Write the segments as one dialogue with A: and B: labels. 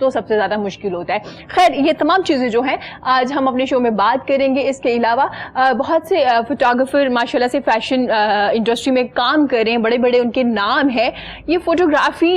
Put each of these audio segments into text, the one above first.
A: تو سب سے زیادہ مشکل ہوتا ہے. خیر یہ تمام چیزیں جو ہیں آج ہم اپنے شو میں بات کریں گے. اس کے علاوہ بہت سے فوٹوگرافر ماشاء اللہ سے فیشن انڈسٹری میں کام کر رہے ہیں, بڑے بڑے ان کے نام ہیں. یہ فوٹوگرافی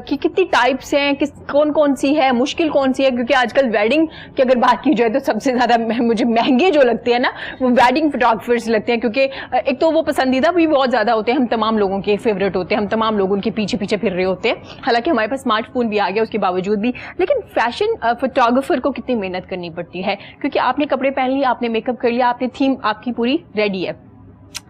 A: کی کتنی ٹائپس ہیں, کون کون سی ہے, مشکل کون سی ہے, کیونکہ آج کل ویڈنگ کی اگر بات کی جائے تو سب سے زیادہ مجھے مہنگے جو لگتے ہیں نا وہ ویڈنگ فوٹوگرافرز لگتے ہیں, کیونکہ ایک تو وہ پسندیدہ بھی بہت زیادہ ہوتے ہیں, ہم تمام لوگوں کے فیوریٹ ہوتے ہیں, ہم تمام لوگ ان کے پیچھے پیچھے پھر رہے ہوتے ہیں. حالانکہ ہمارے پاس اسمارٹ فون بھی آ گیا اس کے باوجود بھی, لیکن فیشن فوٹوگرافر کو کتنی محنت کرنی پڑتی ہے, کیونکہ آپ نے کپڑے پہن لیے, آپ نے میک اپ کر لیا, آپ نے تھیم آپ کی پوری ریڈی ہے.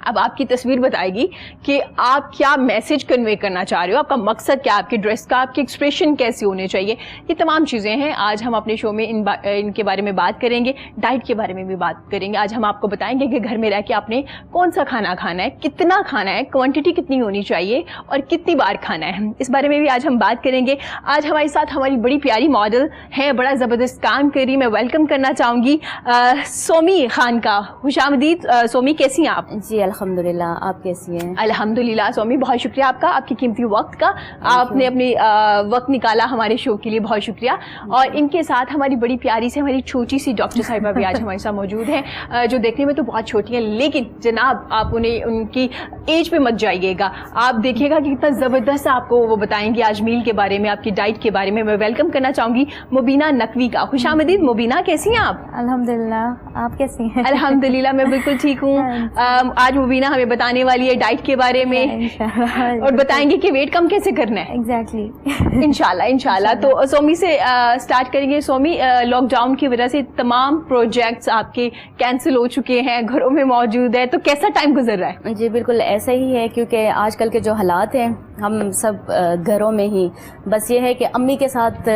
A: اب آپ کی تصویر بتائے گی کہ آپ کیا میسج کنوے کرنا چاہ رہے ہو, آپ کا مقصد کیا, آپ کی ڈریس کا, آپ کے ایکسپریشن کیسے ہونے چاہیے. یہ تمام چیزیں ہیں آج ہم اپنے شو میں ان کے بارے میں بات کریں گے. ڈائٹ کے بارے میں بھی بات کریں گے. آج ہم آپ کو بتائیں گے کہ گھر میں رہ کے آپ نے کون سا کھانا کھانا ہے, کتنا کھانا ہے, کوانٹٹی کتنی ہونی چاہیے اور کتنی بار کھانا ہے. اس بارے میں بھی آج ہم بات کریں گے. آج ہمارے ساتھ ہماری بڑی پیاری ماڈل ہیں, بڑا زبردست کام کر رہی. میں ویلکم کرنا چاہوں گی سومی خان کا. خوش آمدید سومی, کیسی ہیں آپ؟
B: جی الحمدللہ, آپ کیسی ہیں؟
A: الحمدللہ سومی, بہت شکریہ آپ کا, آپ کی قیمتی وقت کا, آپ نے اپنی وقت نکالا ہمارے شو کے لیے, بہت شکریہ. اور ان کے ساتھ ہماری بڑی پیاری سے ہماری چھوٹی سی ڈاکٹر صاحبہ بھی آج ہمارے ساتھ موجود ہیں, جو دیکھنے میں تو بہت چھوٹی ہیں, لیکن جناب آپ انہیں ان کی ایج پہ مت جائیے گا, آپ دیکھیے گا کہ کتنا زبردست آپ کو وہ بتائیں گے آج میل کے بارے میں, آپ کی ڈائٹ کے بارے میں. میں ویلکم کرنا چاہوں گی مبینہ نقوی کا. خوش آمدید مبینہ, کیسی ہیں آپ؟
B: الحمدللہ, آپ کیسی ہیں؟
A: الحمدللہ میں بالکل ٹھیک ہوں. آج مبینہ ہمیں بتانے والی ہے ڈائٹ کے بارے میں, اور بتائیں گے کہ ویٹ کم کیسے کرنا ہے.
B: ایگزیکٹلی,
A: انشاءاللہ. تو سومی سے سٹارٹ کریں گے. سومی, لاک ڈاؤن کی وجہ سے تمام پروجیکٹس آپ کے کینسل ہو چکے ہیں, گھروں میں موجود ہے, تو کیسا ٹائم گزر رہا ہے؟
B: جی بالکل ایسا ہی ہے, کیونکہ آج کل کے جو حالات ہیں ہم سب گھروں میں ہی, بس یہ ہے کہ امی کے ساتھ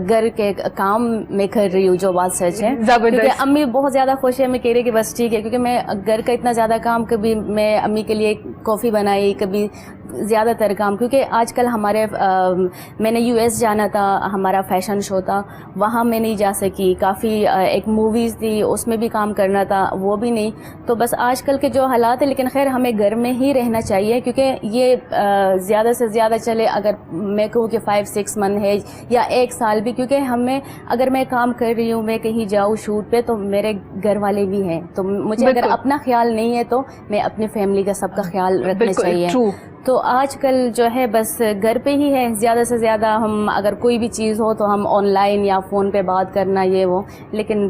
B: گھر کے کام میں کر رہی ہوں, جو بات سچ ہے. کیونکہ امی بہت زیادہ خوش ہے, میں کہہ رہی کہ بس ٹھیک ہے, کیونکہ میں گھر کا اتنا زیادہ کام, کبھی میں امی کے لیے کافی بنائی, کبھی زیادہ تر کام, کیونکہ آج کل ہمارے میں نے US جانا تھا, ہمارا فیشن شو تھا, وہاں میں نہیں جا سکی. کافی ایک موویز تھی اس میں بھی کام کرنا تھا, وہ بھی نہیں. تو بس آج کل کے جو حالات ہیں, لیکن خیر ہمیں گھر میں ہی رہنا چاہیے, کیونکہ یہ زیادہ سے زیادہ چلے, اگر میں کہوں کہ 5-6 منتھ ہے یا 1 سال بھی, کیونکہ ہمیں اگر میں کام کر رہی ہوں, میں کہیں جاؤں شوٹ پہ, تو میرے گھر والے بھی ہیں, تو مجھے اگر اپنا خیال نہیں ہے تو میں اپنی فیملی کا سب کا خیال رکھنا چاہیے. تو آج کل جو ہے بس گھر پہ ہی ہے, زیادہ سے زیادہ ہم اگر کوئی بھی چیز ہو تو ہم آن لائن یا فون پہ بات کرنا, یہ وہ, لیکن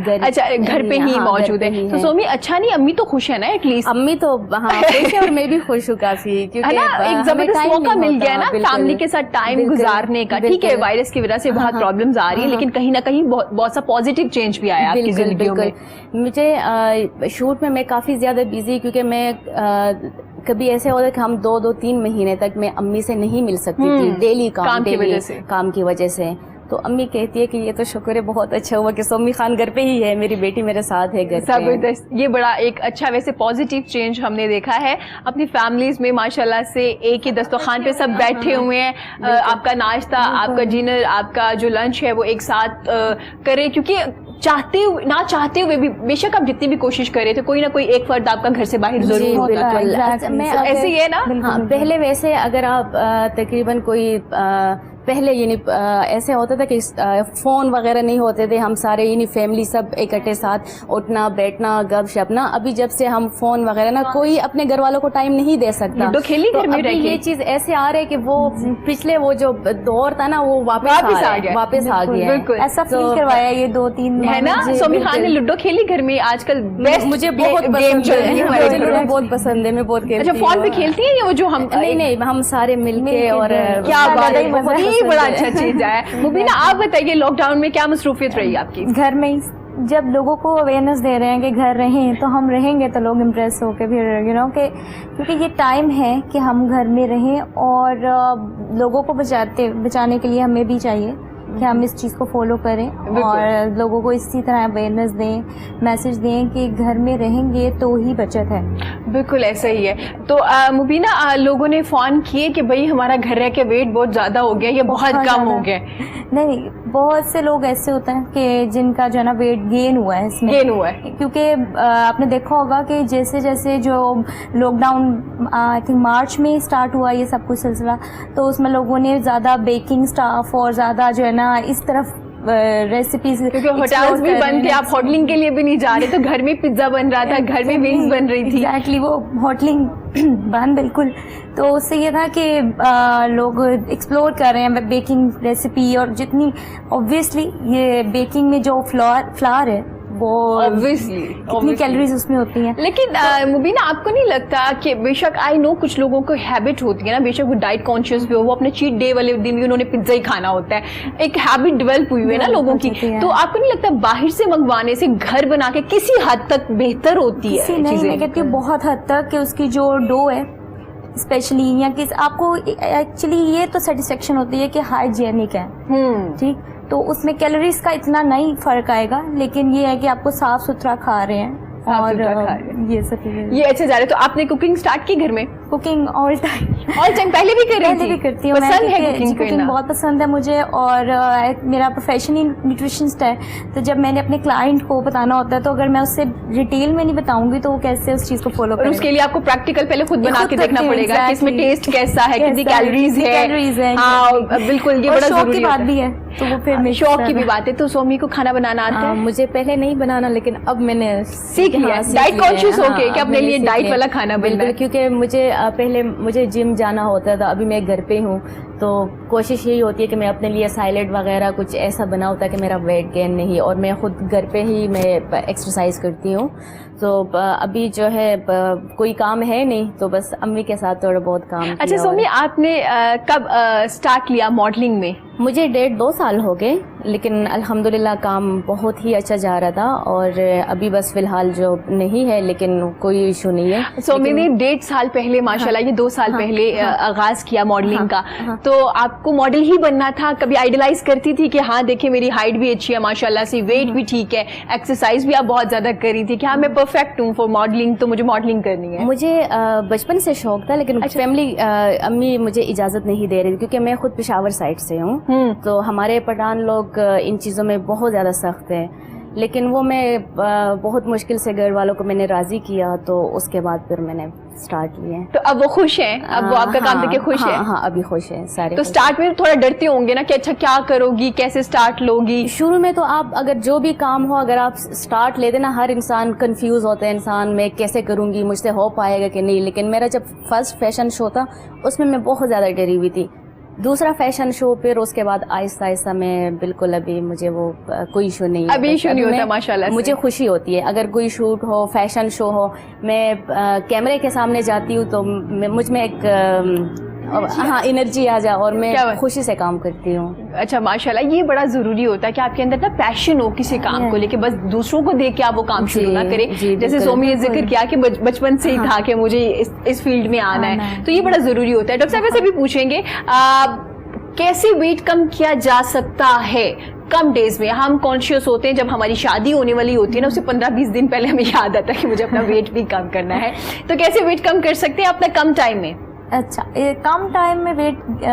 A: اچھا گھر پہ ہی موجود ہے. تو سومی اچھا نہیں, امی تو خوش ہے نا ایٹ لیسٹ؟
B: امی تو ہاں خوش ہے, اور میں بھی خوش ہوں کافی, کیونکہ
A: ایک زبردست موقع مل گیا نا فیملی کے ساتھ ٹائم گزارنے کا. ٹھیک ہے وائرس کی وجہ سے بہت پرابلمز آ رہی ہیں, لیکن کہیں نہ کہیں بہت سا پازیٹیو چینج بھی آیا آپ کی زندگیوں میں.
B: مجھے شوٹ میں کافی زیادہ بزی, کیونکہ میں کبھی ایسے ہوتا ہے کہ ہم 2-3 مہینے تک میں امی سے نہیں مل سکتی تھی, ڈیلی کام کی وجہ سے. تو امی کہتی ہے کہ یہ تو شکر ہے, بہت اچھا ہوا کہ سومی خان گھر پہ ہی ہے, میری بیٹی میرے ساتھ ہے گھر پہ.
A: زبردست, یہ بڑا ایک اچھا ویسے پازیٹیو چینج ہم نے دیکھا ہے اپنی فیملیز میں. ماشاءاللہ سے ایک ہی دسترخوان پہ سب بیٹھے ہوئے ہیں, آپ کا ناشتہ, آپ کا ڈنر, آپ کا جو لنچ ہے وہ ایک ساتھ کرے, کیونکہ نہ چاہتے ہوئے بھی بے شک آپ جتنی بھی کوشش کر رہے تھے, کوئی نہ کوئی ایک فرد آپ کا گھر سے باہر ضرور ہوتا ہے. ایسے ہی ہے نا,
B: پہلے ویسے اگر آپ تقریباً کوئی پہلے یعنی ایسے ہوتا تھا کہ فون وغیرہ نہیں ہوتے تھے, ہم سارے یعنی فیملی سب اکٹھے ساتھ اٹھنا بیٹھنا گپ شپ نا. ابھی جب سے ہم فون وغیرہ نا, کوئی اپنے گھر والوں کو ٹائم نہیں دے سکتا.
A: تو
B: ابھی یہ چیز ایسے آ رہے کہ وہ پچھلے وہ جو دور تھا نا وہ واپس آ گیا.
C: ایسا فیل کروایا یہ 2-3
A: ہے نا. سومی خان نے لوڈو کھیلی گھر میں آج کل؟
B: مجھے بہت بہت پسند ہے, میں بہت کھیلتی ہوں.
A: فون پہ کھیلتی ہیں یہ جو ہم؟
B: نہیں, ہم سارے مل کے, اور
A: کیا بات ہے, بڑا اچھا چیز ہے. مبینہ آپ بتائیے لاک ڈاؤن میں کیا مصروفیت رہی آپ کی؟
C: گھر میں جب لوگوں کو اویئرنیس دے رہے ہیں کہ گھر رہیں, تو ہم رہیں گے تو لوگ امپریس ہو کے پھر کہ کیونکہ یہ ٹائم ہے کہ ہم گھر میں رہیں, اور لوگوں کو بچانے کے لیے ہمیں بھی چاہیے کہ ہم اس چیز کو فالو کریں, اور لوگوں کو اسی طرح اویئرنیس دیں, میسج دیں کہ گھر میں رہیں گے تو ہی بچت ہے.
A: بالکل ایسا ہی ہے. تو مبینہ لوگوں نے فون کیے کہ بھائی ہمارا گھر رہ کے ویٹ بہت زیادہ ہو گیا, یہ بہت کم ہو گیا.
C: نہیں, بہت سے لوگ ایسے ہوتے ہیں کہ جن کا جو ہے نا ویٹ گین ہوا ہے اس میں،
A: گین ہوا ہے
C: کیونکہ آپ نے دیکھا ہوگا کہ جیسے جیسے جو lockdown I think March میں اسٹارٹ ہوا یہ سب کچھ سلسلہ، تو اس میں لوگوں نے زیادہ بیکنگ اسٹاف اور زیادہ جو ہے نا اس طرف ریسیپیز،
A: کیونکہ ہوٹلز بھی بند تھے، آپ ہوٹلنگ کے لیے بھی نہیں جا رہے، تو گھر میں پیزا بن رہا تھا، گھر میں ونگز بن رہی تھی.
C: ایگزیکٹلی وہ ہوٹلنگ بند بالکل. تو اس سے یہ تھا کہ لوگ ایکسپلور کر رہے ہیں بیکنگ ریسیپی، اور جتنی اوبویسلی یہ بیکنگ میں جو فلاور ہے وہ
A: obviously
C: کتنی کیلوریز اس میں ہوتی ہیں.
A: لیکن مبینہ آپ کو نہیں لگتا کہ بے شک آئی نو کچھ لوگوں کو ہیبٹ ہوتی ہے نا، بے شک وہ ڈائٹ کانشیس بھی ہو، وہ اپنے چیٹ ڈے والے دن بھی انہوں نے پیزا ہی کھانا ہوتا ہے، ایک ہیبٹ ڈیولپ ہوئی ہے نا لوگوں کی، تو آپ کو نہیں لگتا باہر سے منگوانے سے گھر بنا کے کسی حد تک بہتر ہوتی ہے
C: نہیں، میں کہتی ہوں بہت حد تک، کہ اس کی جو ڈو ہے اسپیشلی، یا کہ آپ کو ایکچولی یہ تو سیٹسفیکشن ہوتی ہے کہ ہائیجینک ہے، ٹھیک، تو اس میں کیلوریز کا اتنا نہیں فرق آئے گا، لیکن یہ ہے کہ آپ کو صاف ستھرا کھا رہے ہیں اور یہ سب
A: یہ اچھا جا رہے. تو آپ نے کوکنگ سٹارٹ کی گھر میں؟
C: کوکنگ آل ٹائم
A: پہلے بھی کر رہی
C: پہلے بھی کرتی ہوں.
A: پسند ہے
C: کوکنگ بہت پسند ہے مجھے، اور میرا پروفیشن ہی نیوٹریشنسٹ ہے، تو جب میں نے اپنے کلائنٹ کو بتانا ہوتا ہے تو اگر میں اس سے ڈیٹیل میں نہیں بتاؤں گی تو وہ کیسے اس چیز کو فالو کرے.
A: اس کے لیے آپ کو پریکٹیکل پہلے خود بنا کے دیکھنا پڑے گا کہ اس میں ٹیسٹ کیسا ہے، کتنی کیلوریز ہے. ہاں بالکل، یہ بڑا ضروری
C: کی بات بھی ہے، تو وہ پھر
A: شوق کی بھی بات ہے. تو سومی کو کھانا بنانا آتا ہے؟
B: مجھے پہلے نہیں بنانا، لیکن اب میں نے
A: سیکھ لیا، ڈائٹ کانشیس ہو کے کہ اپنے لیے ڈائٹ والا کھانا بننا ہے.
B: کیونکہ مجھے جم جانا ہوتا تھا، ابھی میں گھر پہ ہوں، تو کوشش یہی ہوتی ہے کہ میں اپنے لیے سائلیڈ وغیرہ کچھ ایسا بناؤں تاکہ میرا ویٹ گین نہیں، اور میں خود گھر پہ ہی میں ایکسرسائز کرتی ہوں. تو ابھی جو ہے کوئی کام ہے نہیں، تو بس امی کے ساتھ تھوڑا بہت کام.
A: اچھا سومی، آپ نے کب اسٹارٹ لیا ماڈلنگ میں؟
B: مجھے 1.5-2 سال ہو گئے، لیکن الحمدللہ کام بہت ہی اچھا جا رہا تھا، اور ابھی بس فی الحال جو نہیں ہے، لیکن کوئی ایشو نہیں ہے.
A: سومی نے 1.5 سال پہلے ماشاءاللہ یہ 2 سال پہلے آغاز کیا ماڈلنگ کا، تو آپ کو ماڈل ہی بننا تھا؟ کبھی آئیڈلائز کرتی تھی کہ ہاں دیکھیں میری ہائٹ بھی اچھی ہے ماشاءاللہ سے، ویٹ بھی ٹھیک ہے، ایکسرسائز بھی آپ بہت زیادہ کر رہی تھی کہ ہاں میں پرفیکٹ ہوں فار ماڈلنگ، تو مجھے ماڈلنگ کرنی ہے؟
B: مجھے بچپن سے شوق تھا، لیکن فیملی امی مجھے اجازت نہیں دے رہی تھی، کیونکہ میں خود پشاور سائڈ سے ہوں، تو ہمارے پٹھان لوگ ان چیزوں میں بہت زیادہ سخت ہیں. لیکن وہ میں بہت مشکل سے گھر والوں کو میں نے راضی کیا، تو اس کے بعد پھر میں نے سٹارٹ کیے.
A: تو اب وہ خوش ہیں؟ اب وہ آپ کا کام دیکھ کے خوش ہیں؟
B: ہاں ابھی خوش ہیں سارے.
A: تو سٹارٹ میں تھوڑا ڈرتے ہوں گے نا کہ اچھا کیا کرو گی، کیسے سٹارٹ لوگی؟
B: شروع میں تو آپ اگر جو بھی کام ہو، اگر آپ سٹارٹ لے دیں نا، ہر انسان کنفیوز ہوتا ہے، انسان میں کیسے کروں گی، مجھ سے ہو پائے گا کہ نہیں. لیکن میرا جب فرسٹ فیشن شو تھا اس میں بہت زیادہ ڈری ہوئی تھی. دوسرا فیشن شو، پھر اس کے بعد آہستہ آہستہ میں بالکل ابھی مجھے وہ کوئی ایشو نہیں ہے.
A: ابھی ایشو نہیں ہوتا ماشاءاللہ سے.
B: مجھے خوشی ہوتی ہے اگر کوئی شوٹ ہو، فیشن شو ہو، میں کیمرے کے سامنے جاتی ہوں تو مجھ میں ایک انرجی آ جائے، اور میں خوشی سے کام کرتی ہوں.
A: اچھا ماشاءاللہ، یہ بڑا ضروری ہوتا ہے کہ آپ کے اندر نا پیشن ہو کسی کام کو لے کے، بس دوسروں کو دیکھ کے آپ وہ کام شروع نہ کریں. جیسے سومی نے ذکر کیا کہ بچپن سے ہی تھا کہ مجھے اس فیلڈ میں آنا ہے، تو یہ بڑا ضروری ہوتا ہے. ڈاکٹر صاحب سے بھی پوچھیں گے کیسے ویٹ کم کیا جا سکتا ہے کم ڈیز میں؟ ہم کانشیس ہوتے ہیں جب ہماری شادی ہونے والی ہوتی ہے نا، اسے 15-20 دن پہلے ہمیں یاد آتا ہے کہ مجھے اپنا ویٹ بھی کم کرنا ہے، تو کیسے ویٹ کم کر سکتے ہیں اپنا کم ٹائم میں؟
C: اچھا، کم ٹائم میں ویٹ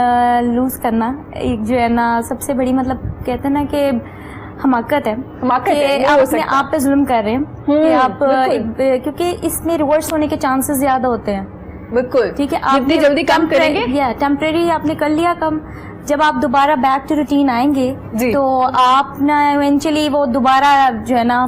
C: لوز کرنا ایک جو ہے نا سب سے بڑی، مطلب کہتے ہیں نا کہ حماقت ہے کہ آپ اپنے آپ پہ ظلم کر رہے ہیں، کہ آپ کیونکہ اس میں ریورس ہونے کے چانسز زیادہ ہوتے ہیں.
A: بالکل
C: ٹھیک ہے، آپ
A: جتنی جلدی کم کریں گے،
C: ٹیمپریری آپ نے کر لیا کم، جب آپ دوبارہ بیک ٹو روٹین آئیں گے تو آپ نا ایونچولی وہ دوبارہ جو ہے نا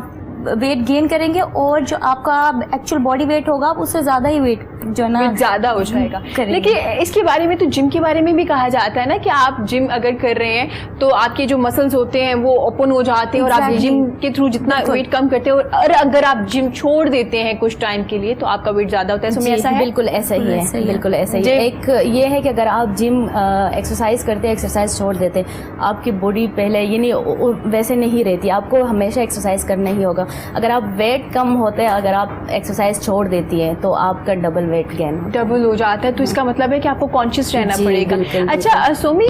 C: ویٹ گین کریں گے، اور جو آپ کا ایکچوئل باڈی ویٹ ہوگا اس سے زیادہ ہی ویٹ جو ہے نا
A: زیادہ ہو جائے گا. لیکن اس کے بارے میں تو جم کے بارے میں بھی کہا جاتا ہے نا کہ آپ جم اگر کر رہے ہیں تو آپ کے جو مسلز ہوتے ہیں وہ اوپن ہو جاتے ہیں، اور آپ جم کے تھرو جتنا ویٹ کم کرتے ہیں، اور اگر آپ جم چھوڑ دیتے ہیں کچھ ٹائم کے لیے تو آپ کا ویٹ زیادہ ہوتا ہے. سمجھے ایسا ہے؟
B: بالکل ایسا ہی ہے، بالکل ایسا ہی ہے. ایک یہ ہے کہ اگر آپ جم ایکسرسائز کرتے ہیں، ایکسرسائز چھوڑ دیتے، آپ کی باڈی پہلے یعنی ویسے نہیں رہتی، آپ کو ہمیشہ ایکسرسائز کرنا ہی ہوگا. اگر آپ ویٹ کم ہوتے ہیں, اگر آپ ایکسرسائز چھوڑ دیتی ہے تو آپ کا ڈبل ویٹ گین
A: ڈبل ہو جاتا ہے. تو اس کا مطلب ہے کہ آپ کو کانشیس رہنا
B: جی,
A: پڑے گا.
B: بالکل,
A: اچھا سومی,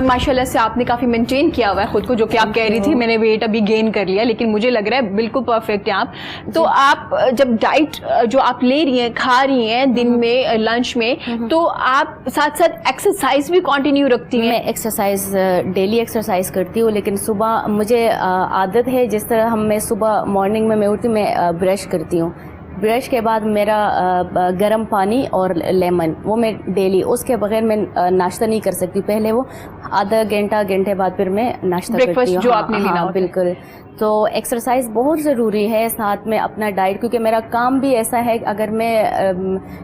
A: ماشاء اللہ سے آپ نے کافی مینٹین کیا ہوا ہے خود کو, جو کہ آپ کہہ رہی تھی میں نے ویٹ ابھی گین کر لیا, لیکن مجھے لگ رہا ہے بالکل پرفیکٹ ہیں آپ. تو آپ جب ڈائٹ جو آپ لے رہی ہیں, کھا رہی ہیں دن میں لنچ میں, تو آپ ساتھ ساتھ ایکسرسائز بھی کنٹینیو رکھتی ہیں؟
B: میں ایکسرسائز ڈیلی ایکسرسائز کرتی ہوں, لیکن صبح مجھے عادت ہے جس طرح میں صبح مارننگ میں اٹھتی ہوں, میں برش کرتی ہوں. برش کے بعد میرا گرم پانی اور لیمن وہ میں ڈیلی, اس کے بغیر میں ناشتہ نہیں کر سکتی. پہلے وہ آدھا گھنٹے بعد پھر میں ناشتہ کرتی ہوں.
A: جو آپ نے لینا ہوتا ہے.
B: بالکل. تو ایکسرسائز بہت ضروری ہے, ساتھ میں اپنا ڈائٹ, کیونکہ میرا کام بھی ایسا ہے اگر میں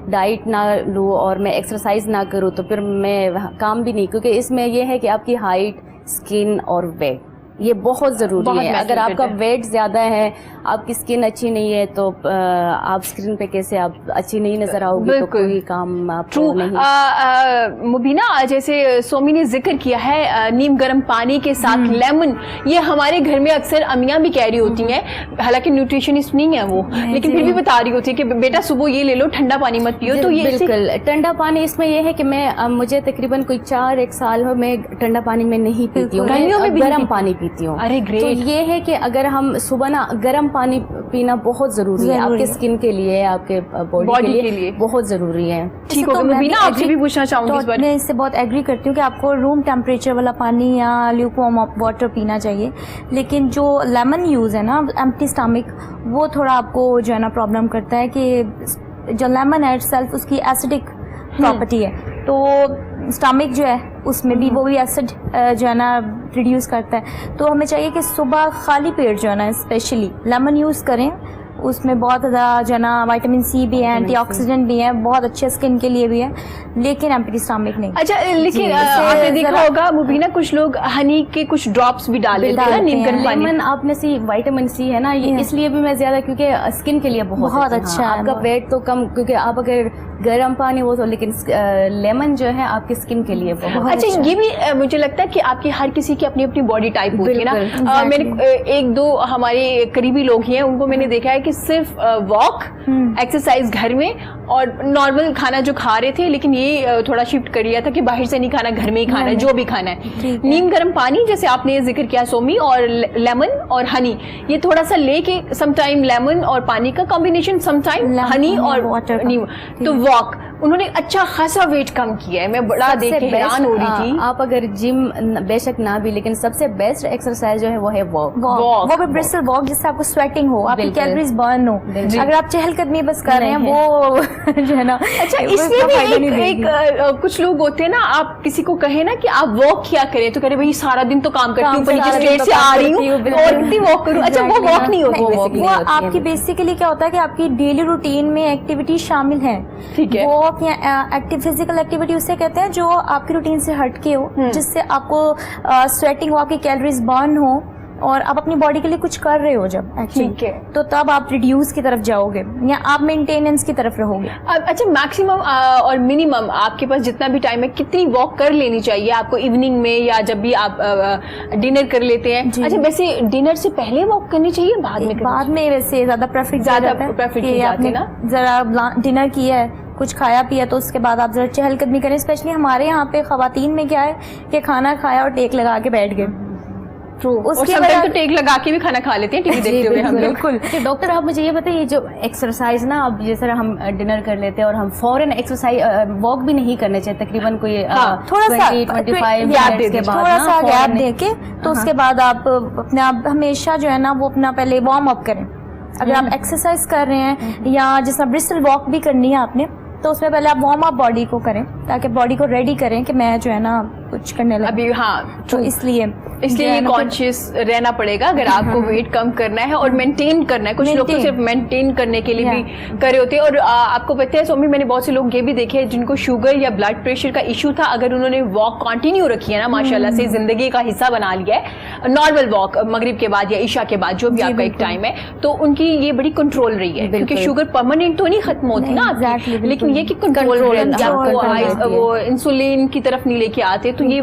B: ڈائٹ نہ لوں اور میں ایکسرسائز نہ کروں تو پھر میں کام بھی نہیں, کیونکہ اس میں یہ ہے کہ آپ کی ہائٹ, اسکن اور ویٹ یہ بہت ضروری ہے. اگر آپ کا ویٹ زیادہ ہے, آپ کی اسکن اچھی نہیں ہے, تو آپ اسکرین پہ کیسے آپ اچھی نہیں نظر آؤ گی, تو کوئی کام آپ کو نہیں.
A: مبینہ, جیسے سومی نے ذکر کیا ہے نیم گرم پانی کے ساتھ لیمن, یہ ہمارے گھر میں اکثر امیاں بھی کہہ رہی ہوتی ہیں, حالانکہ نیوٹریشنسٹ نہیں ہے وہ, لیکن پھر بھی بتا رہی ہوتی ہے کہ بیٹا صبح یہ لے لو, ٹھنڈا پانی مت پیو. تو یہ
B: بالکل ٹھنڈا پانی, اس میں یہ ہے کہ میں مجھے تقریباً کوئی 4 سال ہو میں ٹھنڈا پانی میں نہیں پیتی ہوں, میں گرم پانی پیتی ہوں. تو یہ ہے کہ اگر ہم صبح نا گرم پانی پینا بہت ضروری ہے, آپ کے اسکن کے لیے, آپ کے باڈی کے لیے بہت ضروری ہے.
A: ٹھیک ہوگا مبینہ, آپ سے بھی پوچھنا چاہوں گی.
C: میں اس سے بہت ایگری کرتی ہوں کہ آپ کو روم ٹیمپریچر والا پانی یا لیوک وارم واٹر پینا چاہیے, لیکن جو لیمن یوز ہے نا ایمپٹی اسٹامک, وہ تھوڑا آپ کو جو ہے نا پرابلم کرتا ہے, کہ جو لیمن ہے سیلف اس کی ایسیڈک پراپرٹی ہے, تو اسٹامک جو ہے اس میں بھی وہ بھی ایسڈ جو ہے نا ریڈیوس کرتا ہے. تو ہمیں چاہیے کہ صبح خالی پیٹ جو ہے نا اسپیشلی لیمن یوز کریں, اس میں بہت زیادہ جو ہے نا وائٹامن سی بھی ہے, اینٹی آکسیڈنٹ بھی ہے, بہت اچھے اسکن کے لیے بھی ہے, لیکن ایمپٹی اسٹامک نہیں.
A: اچھا, لیکن آپ نے دیکھا ہوگا مبینہ کچھ لوگ ہنی کے کچھ ڈراپس بھی ڈال دیتے ہیں نیم گرم پانی.
B: لیمن آپ نے وائٹامن سی ہے نا, یہ اس لیے بھی میں زیادہ, کیونکہ اسکن کے لیے بہت اچھا ہے. آپ کا ویٹ تو کم, کیونکہ آپ اگر گرم پانی وہ تو, لیکن لیمن جو ہے آپ کی اسکن کے لیے بہت
A: اچھا. یہ بھی مجھے لگتا ہے کہ آپ کی ہر کسی کی اپنی اپنی باڈی ٹائپ ہوتی ہے نا. میں نے 1-2 ہمارے قریبی لوگ ہیں, ان کو میں نے دیکھا ہے کہ صرف واک, ایکسرسائز گھر میں, اور نارمل کھانا جو کھا رہے تھے, لیکن یہ تھوڑا شفٹ کر لیا تھا کہ باہر سے نہیں کھانا, گھر میں ہی کھانا ہے جو بھی کھانا ہے. نیم گرم پانی جیسے آپ نے ذکر کیا سومی, اور لیمن اور ہنی, یہ تھوڑا سا لے کے سم ٹائم لیمن اور پانی کا کمبینیشن, سم ٹائم ہنی اور نیم, تو واک, انہوں نے اچھا خاصا ویٹ کم کیا ہے. میں بڑا دیکھ کے حیران ہو رہی تھی.
B: آپ اگر جم بے شک نہ بھی, لیکن سب سے بیسٹ ایکسرسائز جو ہے وہ ہے واک,
C: وہ بھی برسٹل واک, جس سے آپ کو سویٹنگ ہو, آپ کی کیلوریز برن ہو. اگر آپ چہل قدمی بس کر رہے ہیں وہ جو ہے نا.
A: اچھا, اس میں بھی ایک کچھ لوگ ہوتے ہیں نا, آپ کسی کو کہیں نا کہ آپ واک کیا کریں, تو کہہ رہے بھائی سارا دن تو کام کرتی ہوں, پر جس ڈیٹ سے آ رہی ہوں اور کتنی واک کروں. اچھا, وہ واک نہیں ہوتی,
C: وہ آپ کی بیسیکلی کیا ہوتا ہے کہ آپ کی ڈیلی روٹین میں ایکٹیویٹی شامل ہے.
A: ٹھیک ہے,
C: واک یا فزیکل ایکٹیویٹی اسے کہتے ہیں جو آپ کی روٹین سے ہٹ کے ہو, جس سے آپ کو سویٹنگ ہو, آپ کی کیلوریز برن ہو, اور آپ اپنی باڈی کے لیے کچھ کر رہے ہو جب
A: ٹھیک ہے,
C: تو تب آپ ریڈیوس کی طرف جاؤ گے یا آپ مینٹیننس کی طرف رہو گے.
A: اچھا, میکسیمم اور منیمم آپ کے پاس جتنا بھی ٹائم ہے, کتنی واک کر لینی چاہیے آپ کو ایوننگ میں, یا جب بھی آپ ڈنر کر لیتے ہیں؟ اچھا, ویسے ڈنر سے پہلے واک کرنی چاہیے, بعد میں
C: ویسے زیادہ پریفر نا, ذرا ڈنر کیا ہے, کچھ کھایا پیا, تو اس کے بعد آپ ذرا چہل قدمی کریں. اسپیشلی ہمارے یہاں پہ خواتین میں کیا ہے کہ کھانا کھایا اور ٹیک لگا کے بیٹھ گئے.
A: اس کے بعد تو ٹیک لگا کے بھی کھانا کھا لیتے ہیں ٹی وی دیکھتے ہوئے ہم.
B: بالکل. ڈاکٹر آپ مجھے یہ بتائیے, جو ایکسرسائز نا, اب جس طرح ہم ڈنر کر لیتے ہیں اور ہم فوراً ایکسرسائز واک بھی نہیں کرنے چاہیے, تقریباً کوئی
C: تھوڑا سا
B: 25 منٹ کے بعد
C: تھوڑا سا گیپ دے کے, تو اس کے بعد آپ اپنے آپ ہمیشہ جو ہے نا وہ اپنا پہلے وارم اپ کریں. اگر آپ ایکسرسائز کر رہے ہیں یا جس طرح برسٹل واک بھی کرنی ہے آپ نے, تو اس میں پہلے آپ وارم اپ باڈی کو کریں, تاکہ باڈی کو ریڈی کریں کہ میں جو ہے نا کچھ کرنے لگا
A: ابھی. ہاں,
C: تو اس لیے
A: یہ کانشیس رہنا پڑے گا اگر آپ کو ویٹ کم کرنا ہے اور مینٹین کرنا ہے. کچھ لوگ تو صرف مینٹین کرنے کے لیے بھی کر رہے ہوتے ہیں. اور آپ کو پتہ ہے سومی, میں نے بہت سے لوگ یہ بھی دیکھے جن کو شوگر یا بلڈ پریشر کا ایشو تھا, اگر انہوں نے واک کنٹینیو رکھی ہے نا, ماشاءاللہ سے زندگی کا حصہ بنا لیا ہے, نارمل واک مغرب کے بعد یا عشاء کے بعد, جو بھی آپ کا ایک ٹائم ہے, تو ان کی یہ بڑی کنٹرول رہی ہے. کیونکہ شوگر پرماننٹ تو نہیں ختم ہوتی نا, لیکن یہ کہ کنٹرول, وہ انسولین کی طرف نہیں لے کے آتے. تو یہ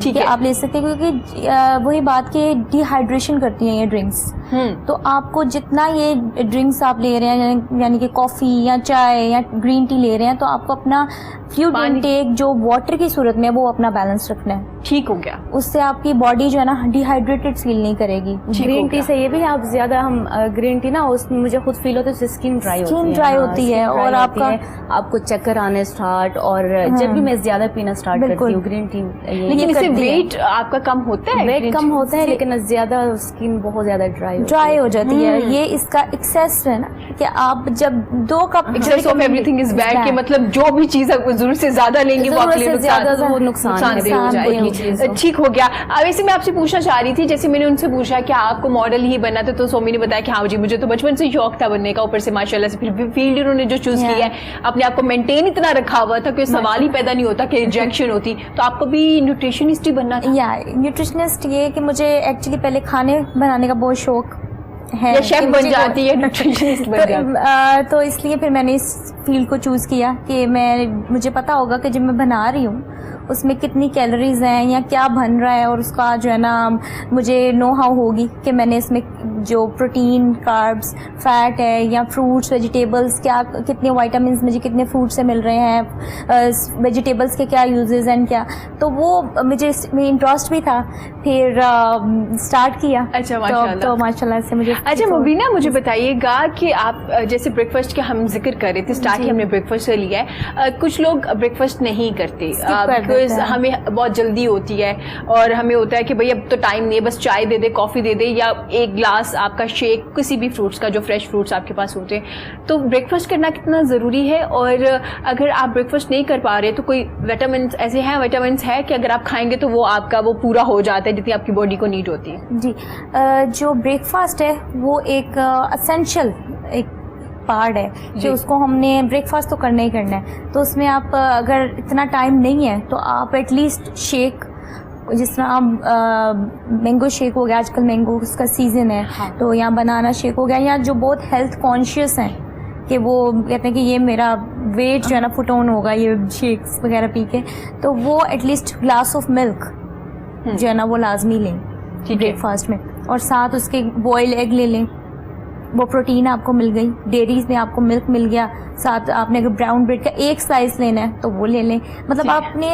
A: ٹھیک
C: کہ
A: ہے.
C: آپ لے سکتے ہیں, کیونکہ وہی بات کہ ڈی ہائیڈریشن کرتی ہیں یہ ڈرنکس. تو آپ کو جتنا یہ ڈرنکس آپ لے رہے ہیں, یعنی کہ کافی یا چائے یا گرین ٹی لے رہے ہیں, تو آپ کو اپنا فلوئڈ انٹیک جو واٹر کی صورت میں وہ اپنا بیلنس رکھنا ہے.
A: ٹھیک ہو گیا.
C: اس سے آپ کی باڈی جو ہے نا ڈی ہائیڈریٹڈ فیل نہیں کرے گی.
B: گرین ٹی سے یہ بھی آپ زیادہ ہم گرین ٹی نا اس میں مجھے خود فیل ہوتا ہے اسکن ڈرائی ہوتی ہے
C: اور
B: آپ کو چکر آنے اسٹارٹ, اور جب بھی میں زیادہ پینا اسٹارٹ کرتی ہوں گرین ٹی.
A: لیکن اس سے ویٹ آپ کا کم ہوتا ہے,
B: ویٹ کم ہوتا ہے, لیکن زیادہ اسکن بہت زیادہ ڈرائی ہو
C: جاتی ہے. یہ اس کا ایکسیس ہے نا, کہ آپ جب 2 cup
A: access of every thing is bad, کہ مطلب جو بھی چیز ضرورت سے زیادہ لیں گے وہ آپ کے لیے نقصان دہ ہو جائے گی. ٹھیک ہو گیا. ویسے میں آپ سے پوچھنا چاہ رہی تھی, جیسے میں نے ان سے پوچھا کہ آپ کو ماڈل ہی بننا تھا, تو سومی نے بتایا کہ ہاں جی مجھے تو بچپن سے شوق تھا بننے کا, اوپر سے ماشاء اللہ سے پھر فیلڈ انہوں نے جو چوز کیا ہے اپنے آپ کو مینٹین اتنا رکھا ہوا تھا کہ سوال ہی پیدا نہیں ہوتا کہ ریجیکشن ہوتی. تو آپ کو بھی نیوٹریشنسٹ ہی بننا تھا؟
C: نیوٹریشنسٹ یہ کہ مجھے ایکچولی پہلے کھانے بنانے کا بہت شوق ہے,
A: شیف بن جاتی ہے, نیوٹریشنسٹ بن جاتی.
C: تو اس لیے پھر میں نے اس فیلڈ کو چوز کیا کہ مجھے پتا ہوگا کہ جب میں بنا رہی ہوں اس میں کتنی کیلوریز ہیں یا کیا بن رہا ہے, اور اس کا جو ہے نا مجھے نو ہاؤ ہوگی کہ میں نے اس میں جو پروٹین, کاربس, فیٹ ہے یا فروٹس, ویجیٹیبلس, کیا کتنے وائٹامنس مجھے کتنے فروٹ سے مل رہے ہیں, ویجیٹیبلس کے کیا یوزز ہیں کیا. تو وہ مجھے اس میں انٹرسٹ بھی تھا, پھر اسٹارٹ کیا.
A: اچھا
C: تو ماشاء اللہ سے مجھے.
A: اچھا مبینہ, مجھے بتائیے گا کہ آپ جیسے بریک فاسٹ کا ہم ذکر کر رہے تھے, اسٹارٹ ہی ہم نے بریک فاسٹ سے لیا ہے. کچھ لوگ بریک فاسٹ نہیں کرتے بیکاز ہمیں بہت جلدی ہوتی ہے, اور ہمیں ہوتا ہے کہ بھائی اب تو ٹائم نہیں ہے, بس چائے دے دے, کافی دے دے, یا ایک گلاس آپ کا شیک کسی بھی فروٹس کا جو فریش فروٹس آپ کے پاس ہوتے ہیں. تو بریک فاسٹ کرنا کتنا ضروری ہے, اور اگر آپ بریک فاسٹ نہیں کر پا رہے تو کوئی وٹامنس ایسے ہیں, وٹامنس ہے کہ اگر آپ کھائیں گے تو وہ آپ کا وہ پورا ہو جاتا ہے جتنی آپ کی باڈی کو نیڈ ہوتی ہے؟
C: جی, جو بریک فاسٹ ہے وہ ایک اسینشل ایک پارٹ ہے کہ اس کو ہم نے بریک فاسٹ تو کرنا ہی کرنا ہے. تو اس میں آپ اگر اتنا ٹائم نہیں ہے تو آپ ایٹ لیسٹ شیک, جس طرح مینگو شیک ہو گیا, آج کل مینگو اس کا سیزن ہے, تو یا بنانا شیک ہو گیا, یا جو بہت ہیلتھ کانشیس ہیں کہ وہ کہتے ہیں کہ یہ میرا ویٹ جو ہے نا فٹ آن ہوگا یہ شیکس وغیرہ پی کے, تو وہ at least glass of milk جو ہے نا وہ لازمی لیں بریک فاسٹ میں, اور ساتھ اس کے بوائل ایگ لے لیں, وہ پروٹین آپ کو مل گئی. ڈیریز میں آپ کو ملک مل گیا, ساتھ آپ نے اگر براؤن بریڈ کا ایک سلائس لینا ہے تو وہ لے لیں. مطلب آپ نے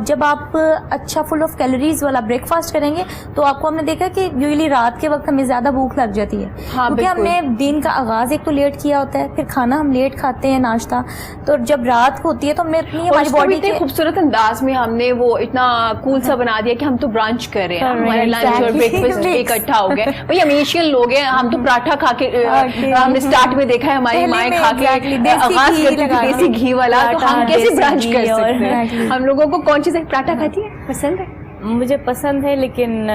C: جب آپ اچھا فل آف کیلوریز والا بریک فاسٹ کریں گے تو آپ کو ہم نے دیکھا کہ یوزلی رات کے وقت ہمیں زیادہ بھوک لگ جاتی ہے, کیونکہ ہم نے دن کا آغاز ایک تو لیٹ کیا ہوتا ہے, پھر کھانا ہم لیٹ کھاتے ہیں ناشتہ, تو جب رات کو ہوتی ہے تو ہم نے اتنی ہماری باڈی کے
A: خوبصورت انداز میں ہم نے وہ اتنا کول سا بنا دیا کہ ہم تو برانچ کر رہے ہیں, ہمارے لنچ اور بریک فاسٹ اکٹھا ہو گئے. بھائی ہم ایشین لوگ ہیں, ہم تو پراٹھا کھا کے ہم نے اسٹارٹ میں دیکھا ہے ہماری مائیں کھا کے آغاز کرتی تھی دیسی گھی والا, تو ہم کیسے برانچ کر سکتے ہیں؟ ہم لوگوں کو کون چیز پراٹھا کھاتی ہے پسند ہے؟
B: مجھے پسند ہے لیکن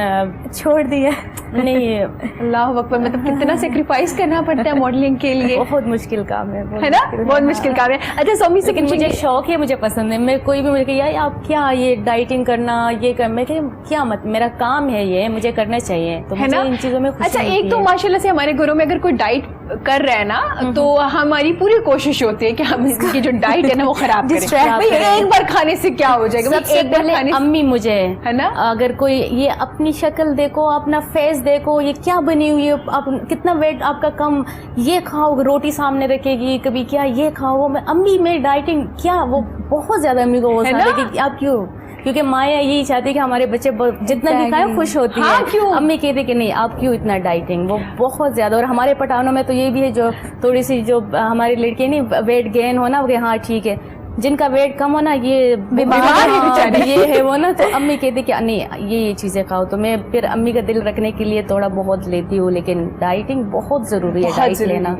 C: چھوڑ دیا
B: نہیں.
A: اللہ اکبر, مطلب کتنا سیکریفائس کرنا پڑتا ہے ماڈلنگ کے لیے,
B: بہت مشکل کام ہے
A: نا, بہت مشکل کام ہے. اچھا سومی سے,
B: مجھے شوق ہے, مجھے پسند ہے, میں کوئی بھی مجھے یار آپ کیا یہ ڈائٹنگ کرنا یہ کر, میں کہ کیا مت میرا کام ہے یہ, مجھے کرنا چاہیے, تو مجھے ان چیزوں میں.
A: اچھا ایک تو ماشاء اللہ سے ہمارے گھروں میں اگر کوئی ڈائٹ کر رہا ہے نا تو ہماری پوری کوشش ہوتی ہے کہ ہم اس کی جو ڈائٹ ہے نا وہ خراب کریں. ایک بار کھانے سے کیا ہو جائے گا,
B: سب سے پہلے امی مجھے
A: ہے نا,
B: اگر کوئی یہ اپنی شکل دیکھو, اپنا فیس دیکھو, یہ کیا بنی ہوئی ہے, آپ کتنا ویٹ آپ کا کم, یہ کھاؤ, روٹی سامنے رکھے گی, کبھی کیا یہ کھاؤ, میں امی میں ڈائٹنگ کیا, وہ بہت زیادہ امی کو ہوتا ہے کہ آپ کیوں, کیونکہ مایا یہی چاہتی ہے کہ ہمارے بچے جتنا بھی کھائے خوش ہوتی ہے. امی کہتے کہ نہیں آپ کیوں اتنا ڈائٹنگ, وہ بہت زیادہ. اور ہمارے پٹھانوں میں تو یہ بھی ہے جو تھوڑی سی جو ہماری لڑکی نہیں ویٹ گین ہونا, وہ ہاں ٹھیک ہے, جن کا ویٹ کم ہونا یہ بیمار یہ ہے وہ نا, تو امی کہتی کہ نہیں یہ چیزیں کھاؤ. تو میں پھر امی کا دل رکھنے کے لیے تھوڑا بہت لیتی ہوں, لیکن ڈائٹنگ بہت ضروری ہے, ڈائٹ لینا.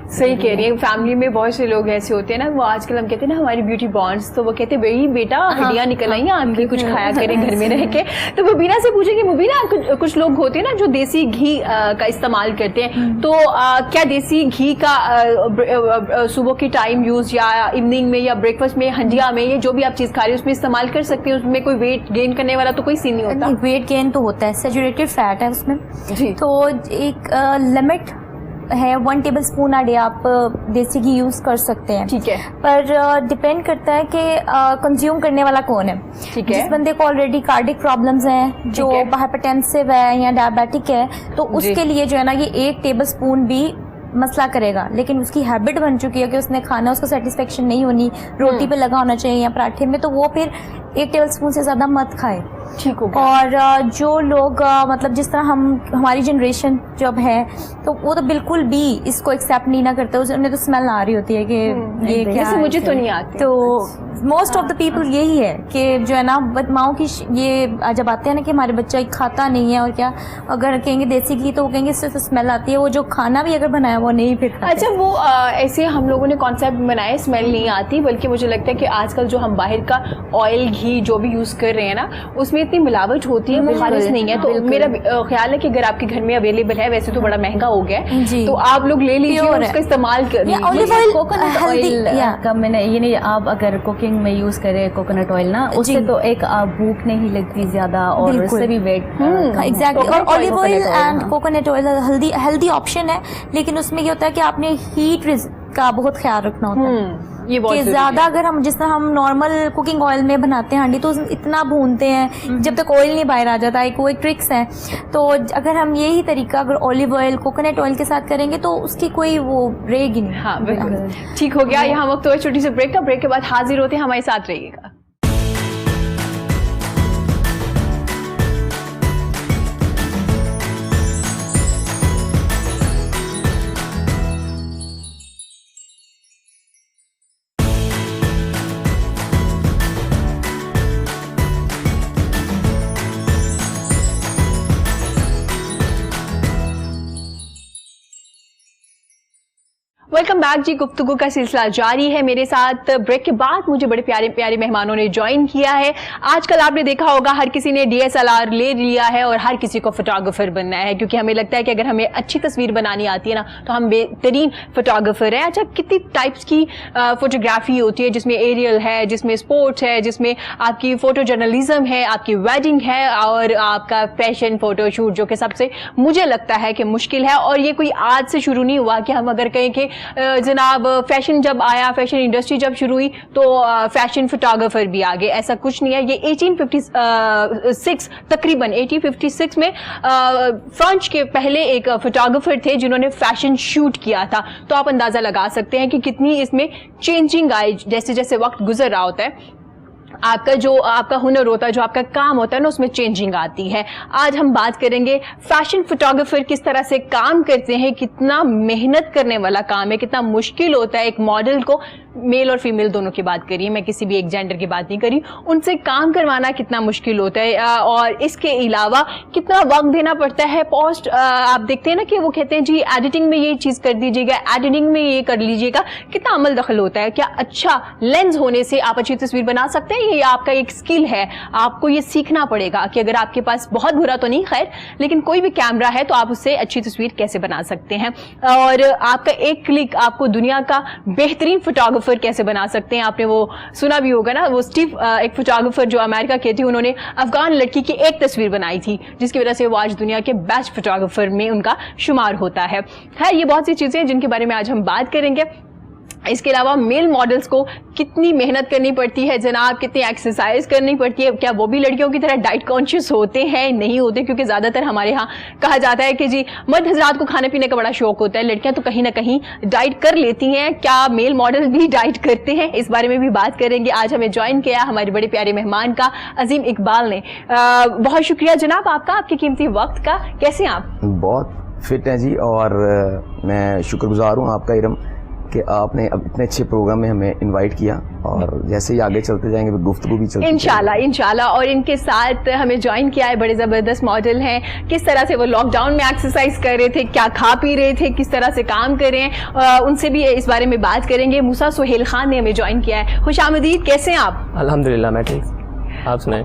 A: صحیح کہہ رہی ہیں. فیملی میں بہت سے لوگ ایسے ہوتے ہیں نا, وہ آج کل ہم کہتے ہیں نا ہماری بیوٹی بانڈس, تو وہ کہتے ہیں بھائی بیٹا ہڈیاں نکل آئی ہیں آپ کی, کچھ کھایا کریں گھر میں رہ کے. تو مبینہ سے پوچھیں کہ مبینہ کچھ لوگ ہوتے ہیں نا جو دیسی گھی کا استعمال کرتے ہیں, تو کیا دیسی گھی کا صبح کی ٹائم یوز یا ایوننگ میں یا بریک فاسٹ میں, ہنڈیا میں, یہ جو بھی آپ چیز کھا رہی ہیں اس میں استعمال کر سکتے ہیں؟ اس میں کوئی ویٹ گین کرنے والا تو کوئی سین نہیں ہوتا؟
C: ویٹ گین تو ہوتا ہے, سیچوریٹڈ فیٹ ہے اس میں, تو ایک لمٹ ہے 1 ٹیبل اسپون آ ڈے آپ دیسی گھی یوز کر سکتے ہیں.
A: ٹھیک ہے.
C: پر ڈپینڈ کرتا ہے کہ کنزیوم کرنے والا کون ہے.
A: ٹھیک ہے.
C: جس بندے کو آلریڈی کارڈک پرابلمس ہیں, جو ہائپرٹینسو ہے یا ڈائبیٹک ہے, تو اس کے لیے جو ہے نا یہ 1 ٹیبل اسپون بھی مسئلہ کرے گا. لیکن اس کی ہیبٹ بن چکی ہے کہ اس نے کھانا, اس کو سیٹسفیکشن نہیں ہونی, روٹی پہ لگا ہونا چاہیے یا پراٹھے میں, تو وہ پھر 1 ٹیبل اسپون سے زیادہ مت کھائے.
A: ٹھیک ہوگا.
C: اور جو لوگ مطلب جس طرح ہماری جنریشن جب ہے تو وہ تو بالکل بھی اس کو ایکسیپٹ نہیں نہ کرتے, انہیں تو اسمیل آ رہی ہوتی ہے کہ یہ کیا,
A: مجھے تو نہیں آتی.
C: تو موسٹ آف دا پیپل یہی ہے کہ جو ہے نا ماؤں کی یہ جب آتے ہیں نا کہ ہمارے بچہ کھاتا نہیں ہے, اور کیا اگر کہیں گے دیسی گھی تو وہ کہیں گے اس سے اسمیل آتی ہے, وہ جو کھانا بھی اگر بنایا وہ نہیں پھر کھاتے.
A: اچھا, وہ ایسے ہم لوگوں نے کانسیپٹ بنایا اسمیل نہیں آتی, بلکہ مجھے لگتا ہے کہ آج کل جو ہم باہر کا آئل گھی جو بھی یوز کر رہے ہیں نا اس میں اتنی ملاوٹ ہوتی ہے, وہ خالص نہیں ہے. تو میرا خیال ہے کہ اگر آپ کے گھر میں اویلیبل ہے, ویسے تو بڑا مہنگا ہو گیا ہے, تو آپ لوگ لے لیجیے اور اس کا استعمال کریے.
B: کوکونٹ آئل کا میں نے یہ نہیں, آپ اگر کوکنگ میں یوز کریں کوکونٹ آئل نا, اس سے تو ایک بھوک نہیں لگتی زیادہ, اور اس سے بھی ویٹ.
C: ایگزیکٹلی. اور olive oil and coconut oil healthy option ہے, لیکن اس میں یہ ہوتا ہے کہ آپ نے ہیٹ کا بہت خیال رکھنا ہوتا ہے. کہ زیادہ اگر ہم جس طرح ہم نارمل کوکنگ آئل میں بناتے ہیں ہانڈی, تو اتنا بھونتے ہیں جب تک آئل نہیں باہر آ جاتا, وہ ایک ٹرکس ہیں. تو اگر ہم یہی طریقہ اگر اولیو آئل کوکونٹ آئل کے ساتھ کریں گے تو اس کی کوئی وہ رہے گی نہیں.
A: ہاں بالکل ٹھیک ہو گیا. یہاں وقت ہوا چھوٹی سی بریک کا, بریک کے بعد حاضر ہوتے ہیں, ہمارے ساتھ رہیے گا. ویلکم بیک جی. گفتگو کا سلسلہ جاری ہے. میرے ساتھ بریک کے بعد مجھے بڑے پیارے پیارے مہمانوں نے جوائن کیا ہے. آج کل آپ نے دیکھا ہوگا ہر کسی نے DSLR لے لیا ہے اور ہر کسی کو فوٹوگرافر بننا ہے, کیونکہ ہمیں لگتا ہے کہ اگر ہمیں اچھی تصویر بنانی آتی ہے نا تو ہم بہترین فوٹوگرافر ہیں. اچھا, کتنی ٹائپس کی فوٹوگرافی ہوتی ہے, جس میں ایریل ہے, جس میں اسپورٹس ہے, جس میں آپ کی فوٹو جرنلزم ہے, آپ کی ویڈنگ ہے, اور آپ کا فیشن فوٹو شوٹ, جو کہ سب سے مجھے لگتا ہے کہ مشکل ہے. اور یہ کوئی آج سے شروع نہیں ہوا کہ ہم اگر کہیں کہ جناب فیشن جب آیا, فیشن انڈسٹری جب شروع ہوئی تو فیشن فوٹوگرافر بھی آگے, ایسا کچھ نہیں ہے. یہ 1856 تقریباً 1856 میں فرانچ کے پہلے ایک فوٹوگرافر تھے جنہوں نے فیشن شوٹ کیا تھا. تو آپ اندازہ لگا سکتے ہیں کہ کتنی اس میں چینجنگ آئی جیسے جیسے وقت گزر رہا ہوتا ہے. آپ کا ہنر ہوتا ہے, جو آپ کا کام ہوتا ہے نا, اس میں چینجنگ آتی ہے. آج ہم بات کریں گے فیشن فوٹوگرافر کس طرح سے کام کرتے ہیں, کتنا محنت کرنے والا کام ہے, کتنا مشکل ہوتا ہے ایک ماڈل کو, میل اور فیمیل دونوں کی بات کریے, میں کسی بھی ایک جینڈر کی بات نہیں کری, ان سے کام کروانا کتنا مشکل ہوتا ہے. اور اس کے علاوہ کتنا وقت دینا پڑتا ہے. پوسٹ آپ دیکھتے ہیں نا کہ وہ کہتے ہیں جی ایڈیٹنگ میں یہ چیز کر دیجیے گا, ایڈیٹنگ میں یہ کر لیجیے گا, کتنا عمل دخل ہوتا ہے. کیا اچھا لینز ہونے سے آپ اچھی تصویر بنا سکتے ہیں؟ یہ آپ کا ایک اسکل ہے, آپ کو یہ سیکھنا پڑے گا کہ اگر آپ کے پاس بہت برا تو نہیں خیر, لیکن کوئی بھی کیمرہ ہے تو آپ اس سے اچھی تصویر کیسے بنا سکتے ہیں, اور آپ کا ایک کلک آپ کو دنیا کا بہترین فوٹوگرافر کیسے بنا سکتے ہیں. آپ نے وہ سنا بھی ہوگا نا, وہ اسٹیو ایک فوٹوگرافر جو امریکہ کے تھے, انہوں نے افغان لڑکی کی ایک تصویر بنائی تھی جس کی وجہ سے وہ آج دنیا کے بیسٹ فوٹوگرافر میں ان کا شمار ہوتا ہے. خیر, یہ بہت سی چیزیں ہیں جن کے بارے میں آج ہم بات کریں گے. اس کے علاوہ میل ماڈلز کو کتنی محنت کرنی پڑتی ہے جناب, کتنی ایکسرسائز کرنی پڑتی ہے, کیا وہ بھی لڑکیوں کی طرح ڈائٹ کانشیس ہوتے ہیں؟ نہیں ہوتے, کیونکہ زیادہ تر ہمارے ہاں کہا جاتا ہے کہ جی مرد حضرات کو کھانے پینے کا بڑا شوق ہوتا ہے, لڑکیاں تو کہیں نہ کہیں ڈائٹ کر لیتی ہیں. کیا میل ماڈل بھی ڈائٹ کرتے ہیں؟ اس بارے میں بھی بات کریں گے. آج ہمیں جوائن کیا ہمارے بڑے پیارے مہمان کا, عظیم اقبال نے. بہت شکریہ جناب آپ کا, آپ کے قیمتی وقت کا. کیسے ہیں آپ؟
D: بہت فٹ ہیں جی, اور میں شکر گزار ہوں آپ کا ارم کہ آپ نے اب اتنے اچھے پروگرام میں ہمیں انوائٹ کیا, اور جیسے ہی آگے چلتے جائیں گے گفتگو بھی چلتی
A: انشاءاللہ. اور ان کے ساتھ ہمیں جوائن کیا ہے بڑے زبردست ماڈل ہیں. کس طرح سے وہ لاک ڈاؤن میں ایکسرسائز کر رہے تھے, کیا کھا پی رہے تھے, کس طرح سے کام کر رہے ہیں, ان سے بھی اس بارے میں بات کریں گے. موسیٰ سہیل خان نے ہمیں جوائن کیا ہے. خوش آمدید, کیسے ہیں آپ؟
E: الحمدللہ میں ٹھیک, آپ سنائیں.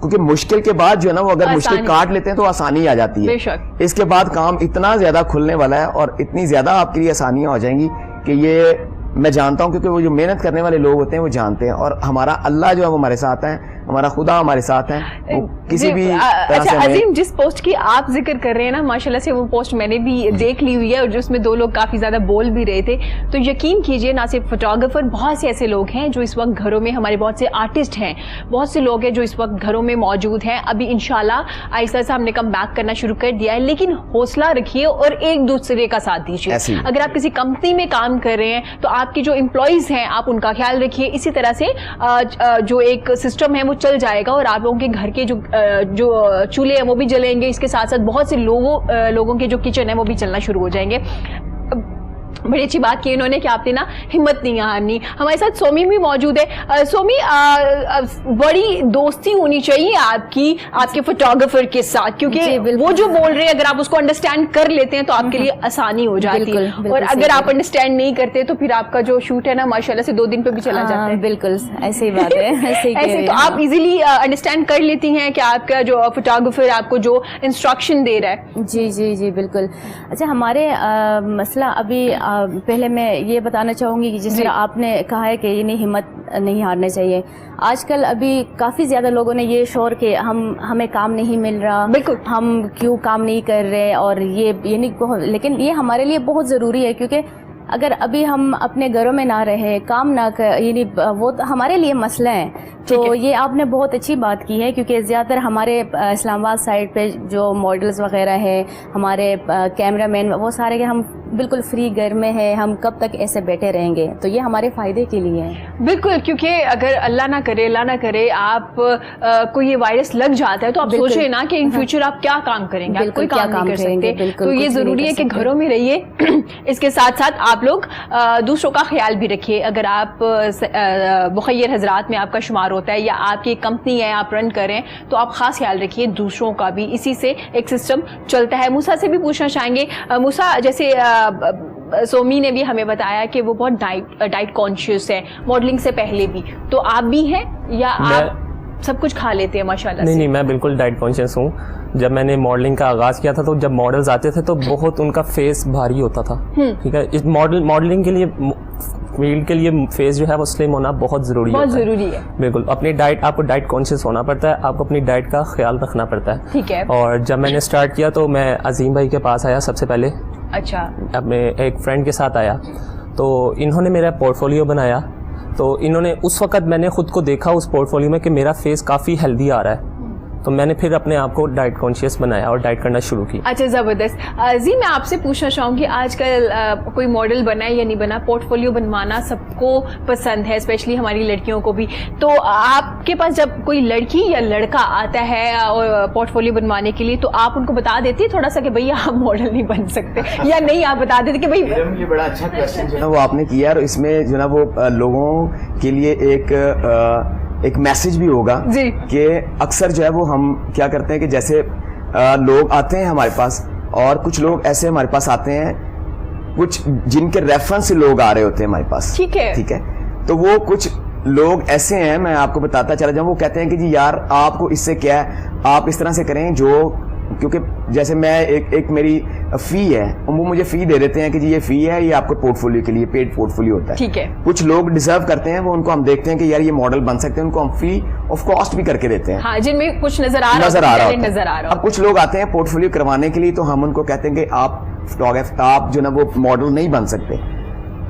D: کیونکہ مشکل کے بعد جو ہے نا وہ اگر مشکل کاٹ لیتے ہیں تو آسانی آ جاتی ہے. اس کے بعد کام اتنا زیادہ کھلنے والا ہے اور اتنی زیادہ آپ کے لیے آسانیاں ہو جائیں گی کہ یہ میں جانتا ہوں, کیونکہ وہ جو محنت کرنے والے لوگ ہوتے ہیں وہ جانتے ہیں, اور ہمارا اللہ جو ہے وہ ہمارے ساتھ ہے, ہمارا خدا ہمارے ساتھ ہے. کسی بھی
A: اچھا عظیم, جس پوسٹ کی آپ ذکر کر رہے ہیں نا, ماشاءاللہ سے وہ پوسٹ میں نے بھی دیکھ لی ہوئی ہے, اور جس میں 2 لوگ کافی زیادہ بول بھی رہے تھے. تو یقین کیجئے نہ صرف فوٹوگرافر, بہت سے ایسے لوگ ہیں جو اس وقت گھروں میں, ہمارے بہت سے آرٹسٹ ہیں, بہت سے لوگ ہیں جو اس وقت گھروں میں موجود ہیں. ابھی انشاءاللہ آہستہ آہستہ ہم نے کم بیک کرنا شروع کر دیا ہے, لیکن حوصلہ رکھیے اور ایک دوسرے کا ساتھ دیجیے. اگر آپ کسی کمپنی میں کام کر رہے ہیں تو آپ کی جو امپلائیز ہیں آپ ان کا خیال رکھیے. اسی طرح سے جو ایک سسٹم ہے وہ چل جائے گا, اور آپ لوگوں کے گھر کے جو چولہے ہیں وہ بھی جلیں گے. اس کے ساتھ ساتھ بہت سے لوگوں کے جو کچن ہے وہ بھی چلنا شروع ہو جائیں گے. بڑی اچھی بات کی انہوں نے کہ آپ نے نا ہمت نہیں ہارنی. ہمارے ساتھ سومی بھی موجود ہے. سومی, بڑی دوستی ہونی چاہیے آپ کی آپ کے فوٹوگرافر کے ساتھ, کیونکہ وہ جو بول رہے ہیں اگر آپ اس کو انڈرسٹینڈ کر لیتے ہیں تو آپ کے لیے آسانی ہو جاتی ہے, اور اگر آپ انڈرسٹینڈ نہیں کرتے تو پھر آپ کا جو شوٹ ہے نا ماشاءاللہ سے 2 دن پہ بھی چلا جاتا ہے.
B: بالکل ایسی بات ہے.
A: ایسے تو آپ ایزیلی انڈرسٹینڈ کر لیتی ہیں کہ آپ کا جو فوٹوگرافر آپ کو جو انسٹرکشن دے رہا ہے.
B: جی جی جی بالکل. اچھا, ہمارے مسئلہ ابھی پہلے میں یہ بتانا چاہوں گی کہ جس طرح آپ نے کہا ہے کہ یہ ہمت نہیں ہارنا چاہیے. آج کل ابھی کافی زیادہ لوگوں نے یہ شور کہ ہمیں کام نہیں مل رہا,
A: بالکل
B: ہم کیوں کام نہیں کر رہے, اور یہ لیکن یہ ہمارے لیے بہت ضروری ہے, کیونکہ اگر ابھی ہم اپنے گھروں میں نہ رہے, کام نہ یعنی وہ ہمارے لیے مسئلہ ہے. تو یہ آپ نے بہت اچھی بات کی ہے, کیونکہ زیادہ تر ہمارے اسلام آباد سائڈ پہ جو ماڈلز وغیرہ ہے, ہمارے کیمرہ مین, وہ سارے کہ ہم بالکل فری گھر میں ہے, ہم کب تک ایسے بیٹھے رہیں گے, تو یہ ہمارے فائدے کے لیے ہے.
A: بالکل, کیونکہ اگر اللہ نہ کرے آپ کو یہ وائرس لگ جاتا ہے تو آپ سوچیں نا کہ ان فیوچر آپ کیا کام کریں گے, آپ کوئی کام نہیں کر سکتے. تو یہ ضروری ہے کہ گھروں میں رہیے. اس کے ساتھ ساتھ آپ لوگ دوسروں کا خیال بھی رکھیے. اگر آپ مخیر حضرات میں آپ کا شمار ہوتا ہے یا آپ کی کمپنی ہے آپ رن کریں تو آپ خاص خیال رکھیے دوسروں کا بھی, اسی سے ایک سسٹم چلتا ہے. موسیٰ سے بھی پوچھنا چاہیں گے. موسیٰ, جیسے سومی نے بھی ہمیں بتایا کہ وہ بہت ڈائٹ کانشیس ہے ماڈلنگ سے پہلے بھی, تو آپ بھی ہیں یا آپ سب کچھ کھا لیتے ہیں ماشاءاللہ سے؟
E: نہیں, میں بالکل ڈائٹ کانشیس ہوں. جب میں نے ماڈلنگ کا آغاز کیا تھا تو جب ماڈلز آتے تھے تو بہت ان کا فیس بھاری ہوتا تھا. ٹھیک ہے, اس ماڈلنگ کے لیے, فیلڈ کے لیے فیس جو ہے وہ سلم ہونا بہت ضروری ہے. بالکل, اپنی ڈائٹ, آپ کو ڈائٹ کانشیس ہونا پڑتا ہے, آپ کو اپنی ڈائٹ کا خیال رکھنا پڑتا ہے.
A: ٹھیک ہے.
E: اور جب میں نے اسٹارٹ کیا تو میں عظیم بھائی کے پاس آیا سب سے پہلے.
A: اچھا.
E: اپنے ایک فرینڈ کے ساتھ آیا تو انہوں نے میرا پورٹ فولیو بنایا. تو انہوں نے اس وقت میں نے خود کو دیکھا اس پورٹ فولیو میں کہ میرا فیس کافی ہیلدی آ رہا ہے, تو میں نے پھر اپنے آپ کو ڈائٹ کانشیس بنایا اور ڈائٹ کرنا شروع کی.
A: اچھا, زبردست. جی, میں آپ سے پوچھنا چاہوں گی, آج کل کوئی ماڈل بنا ہے یا نہیں بنا, پورٹ فولیو بنوانا سب کو پسند ہے, اسپیشلی ہماری لڑکیوں کو بھی. تو آپ کے پاس جب کوئی لڑکی یا لڑکا آتا ہے پورٹ فولیو بنوانے کے لیے تو آپ ان کو بتا دیتی تھوڑا سا کہ بھئی آپ ماڈل نہیں بن سکتے, یا نہیں آپ بتا دیتے کہ بھئی؟
D: یہ بڑا اچھا کویسچن جو ہے وہ آپ نے کیا, اور اس میں جو ہے وہ لوگوں کے لیے ایک میسج بھی ہوگا کہ اکثر جو ہے وہ ہم کیا کرتے ہیں کہ جیسے لوگ آتے ہیں ہمارے پاس, اور کچھ لوگ ایسے ہمارے پاس آتے ہیں کچھ جن کے ریفرنس سے لوگ آ رہے ہوتے ہیں ہمارے پاس. ٹھیک ہے, تو وہ کچھ لوگ ایسے ہیں, میں آپ کو بتاتا چلا جاؤں, وہ کہتے ہیں کہ جی یار آپ کو اس سے کیا ہے, آپ اس طرح سے کریں جو, کیونکہ جیسے میں ایک میری فی ہے, وہ مجھے فی دے دیتے ہیں کہ جی یہ فی ہے, یہ آپ کو پورٹ فولیو کے لیے پیڈ پورٹ فولیو ہوتا ہے.
A: ٹھیک ہے.
D: کچھ لوگ ڈیزرو کرتے ہیں, وہ ان کو ہم دیکھتے ہیں کہ یار یہ ماڈل بن سکتے ہیں, ان کو ہم فی آف کاسٹ بھی کر کے دیتے ہیں.
A: ہاں, جن میں کچھ نظر آ رہا ہے.
D: اب کچھ لوگ آتے ہیں پورٹ فولیو کروانے کے لیے, تو ہم ان کو کہتے ہیں کہ آپ جو نا وہ ماڈل نہیں بن سکتے.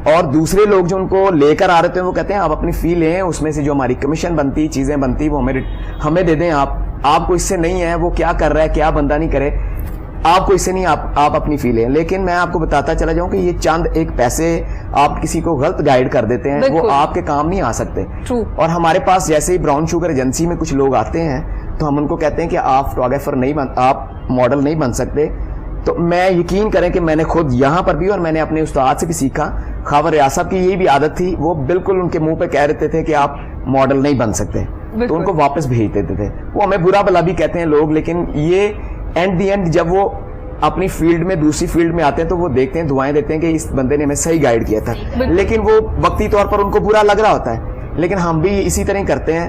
D: اور دوسرے لوگ جو ان کو لے کر آ رہے ہیں وہ کہتے ہیں آپ اپنی فی لیں, اس میں سے جو ہماری کمیشن بنتی, چیزیں بنتی, وہ ہمیں دے دیں. آپ کو اس سے نہیں ہے, وہ کیا کر رہا ہے, کیا بندہ نہیں کرے, آپ کو اس سے نہیں, آپ اپنی فی لیں. لیکن میں آپ کو بتاتا چلا جاؤں کہ یہ چند ایک پیسے آپ کسی کو غلط گائیڈ کر دیتے ہیں, وہ آپ کے کام نہیں آ سکتے. اور ہمارے پاس جیسے ہی براؤن شوگر ایجنسی میں کچھ لوگ آتے ہیں تو ہم ان کو کہتے ہیں کہ آپ فوٹوگرافر نہیں آپ ماڈل نہیں بن سکتے. تو میں یقین کریں کہ میں نے خود یہاں پر بھی اور میں نے اپنے استاد سے بھی سیکھا. خاور ریاض صاحب کی یہی بھی عادت تھی, وہ بالکل ان کے منہ پہ کہہ رہتے تھے کہ آپ ماڈل نہیں بن سکتے, تو ان کو واپس بھیج دیتے تھے. وہ ہمیں برا بھلا بھی کہتے ہیں لوگ, لیکن یہ اینڈ دی اینڈ جب وہ اپنی فیلڈ میں دوسری فیلڈ میں آتے ہیں تو وہ دیکھتے ہیں, دعائیں دیتے ہیں کہ اس بندے نے ہمیں صحیح گائیڈ کیا تھا. لیکن وہ وقتی طور پر ان کو برا لگ رہا ہوتا ہے, لیکن ہم بھی اسی طرح کرتے ہیں.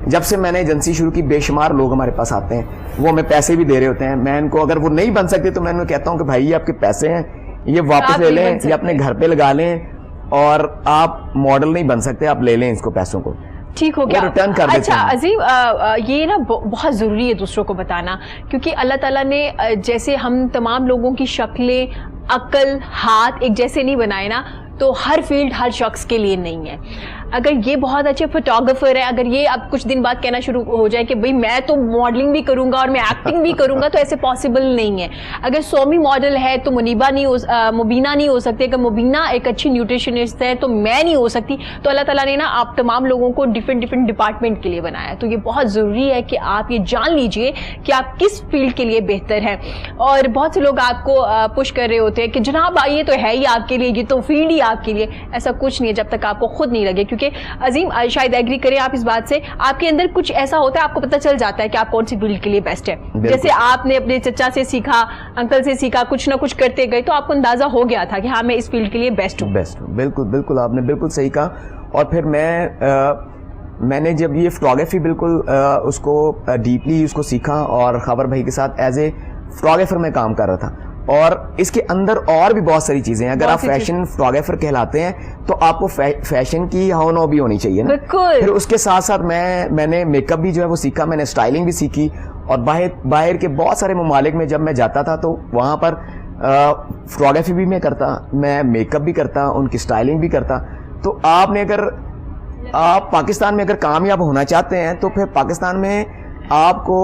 D: جب سے میں نے ایجنسی شروع کی بے شمار لوگ ہمارے پاس آتے ہیں, وہ ہمیں پیسے بھی دے رہے ہوتے ہیں. میں ان کو اگر وہ نہیں بن سکتے تو میں انہیں کہتا ہوں کہ بھائی یہ آپ کے پیسے ہیں, یہ واپس لے لیں, یہ اپنے گھر پہ لگا لیں, اور آپ ماڈل نہیں بن سکتے, آپ لے لیں اس کو پیسوں کو.
A: ٹھیک ہو گیا.
D: ریٹرن کر دیتے
A: اچھا
D: ہیں.
A: عظیم, یہ نا بہت ضروری ہے دوسروں کو بتانا, کیونکہ اللہ تعالیٰ نے جیسے ہم تمام لوگوں کی شکلیں, عقل, ہاتھ ایک جیسے نہیں بنائے نا, تو ہر فیلڈ ہر شخص کے لیے نہیں ہے. اگر یہ بہت اچھے فوٹوگرافر ہے, اگر یہ اب کچھ دن بعد کہنا شروع ہو جائے کہ بھئی میں تو ماڈلنگ بھی کروں گا اور میں ایکٹنگ بھی کروں گا, تو ایسے پاسبل نہیں ہے. اگر سومی ماڈل ہے تو مبینہ نہیں ہو سکتی, اگر مبینہ ایک اچھی نیوٹریشنسٹ ہے تو میں نہیں ہو سکتی. تو اللہ تعالیٰ نے نا آپ تمام لوگوں کو ڈفرینٹ ڈپارٹمنٹ کے لیے بنایا. تو یہ بہت ضروری ہے کہ آپ یہ جان لیجئے کہ آپ کس فیلڈ کے لیے بہتر ہیں. اور بہت سے لوگ آپ کو پش کر رہے ہوتے ہیں کہ جناب یہ تو ہے ہی آپ کے لیے, یہ تو فیلڈ ہی آپ کے لیے. ایسا کچھ نہیں ہے جب تک آپ کو خود نہیں لگے. کیونکہ عظیم شاید ایگری کریں آپ اس بات سے, آپ کے اندر کچھ ایسا ہوتا ہے, آپ کو پتہ چل جاتا ہے کہ آپ کون سی فیلڈ کے لیے بیسٹ ہے. جیسے آپ نے اپنے چچا سے سیکھا, انکل سے سیکھا, کچھ نہ کچھ کرتے گئے, تو آپ کو اندازہ ہو گیا تھا کہ ہاں میں اس فیلڈ کے لیے بیسٹ ہوں.
D: بالکل بالکل, آپ نے بالکل صحیح کہا. اور پھر میں نے جب یہ فوٹوگرافی بالکل اس کو ڈیپلی اس کو سیکھا, اور خبر بھائی کے ساتھ ایز اے فوٹوگرافر میں کام کر رہا تھا, اور اس کے اندر اور بھی بہت ساری چیزیں ہیں. اگر آپ فیشن فوٹوگرافر کہلاتے ہیں تو آپ کو فیشن کی ہو نو بھی ہونی چاہیے نا. پھر اس کے ساتھ ساتھ میں نے میک اپ بھی جو ہے وہ سیکھا, میں نے اسٹائلنگ بھی سیکھی, اور باہر کے بہت سارے ممالک میں جب میں جاتا تھا تو وہاں پر فوٹوگرافی بھی میں کرتا, میں میک اپ بھی کرتا, ان کی اسٹائلنگ بھی کرتا. تو آپ نے اگر آپ پاکستان میں اگر کامیاب ہونا چاہتے ہیں تو پھر پاکستان میں آپ کو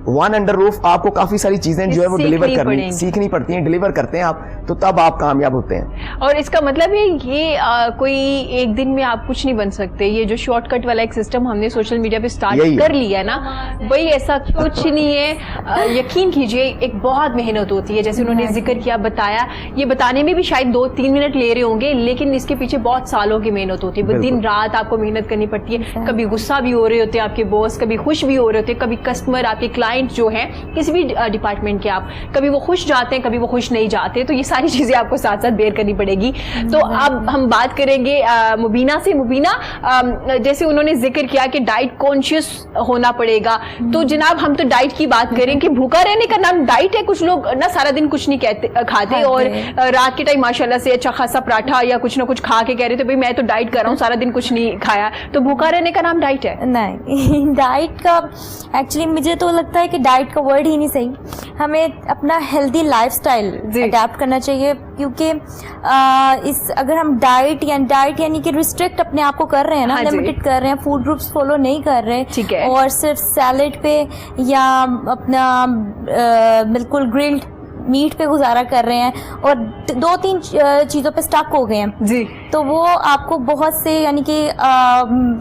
D: ون انڈر روف آپ کو کافی ساری چیزیں جو ہے وہ ڈیلیور کرنی سیکھنی پڑتی ہیں, ڈیلیور کرتے ہیں آپ, تو تب آپ کامیاب ہوتے ہیں.
A: اور اس کا مطلب ہے یہ کوئی ایک دن میں آپ کچھ نہیں بن سکتے. یہ جو شارٹ کٹ والا ایک سسٹم ہم نے سوشل میڈیا پہ اسٹارٹ کر لیا ہے نا, وہی ایسا کچھ نہیں ہے. یقین کیجئے ایک بہت محنت ہوتی ہے, جیسے انہوں نے ذکر کیا, بتایا. یہ بتانے میں بھی شاید 2-3 منٹ لے رہے ہوں گے, لیکن اس کے پیچھے بہت سالوں کی محنت ہوتی ہے. دن رات آپ کو محنت کرنی پڑتی ہے. کبھی غصہ بھی ہو رہے ہوتے ہیں آپ کے باس, کبھی خوش بھی ہو رہے ہوتے ہیں, کبھی کسٹمر آپ کے کلائنٹ جو ہیں کسی بھی ڈپارٹمنٹ کے, آپ کبھی وہ خوش جاتے ہیں, کبھی وہ خوش نہیں جاتے. تو یہ ساری چیزیں آپ کو ساتھ ساتھ بیئر کرنی پڑے گی. تو اب ہم بات کریں گے مبینہ سے. مبینہ, جیسے انہوں نے ذکر کیا کہ ڈائٹ کانشیس ہونا پڑے گا, تو جناب ہم تو ڈائٹ کی بات کریں کہ بھوکا رہنے کا نام ڈائٹ ہے. کچھ لوگ نا سارا دن کچھ نہیں کھاتے, اور رات کے ٹائم ماشاءاللہ سے اچھا خاصا پراٹھا یا کچھ نہ کچھ کھا کے کہہ رہے تھے بھائی میں تو ڈائٹ کر رہا ہوں, سارا دن کچھ نہیں کھایا. تو بھوکا رہنے کا نام ڈائٹ ہے؟
C: نہیں, ڈائٹ کا ایکچولی مجھے تو لگتا ہے کہ ڈائٹ کا ورڈ ہی نہیں صحیح. ہمیں اپنا ہیلدی لائف سٹائل اڈیپٹ کرنا چاہیے, کیونکہ اگر ہم ڈائٹ یعنی کہ ریسٹرکٹ اپنے آپ کو کر رہے ہیں نا, لمیٹڈ کر رہے ہیں, فوڈ گروپس فالو نہیں کر رہے, اور صرف سیلڈ پہ یا اپنا بالکل گرلڈ میٹ پہ گزارا کر رہے ہیں, اور 2-3 چیزوں پہ اسٹک ہو گئے ہیں, تو وہ آپ کو بہت سے یعنی کہ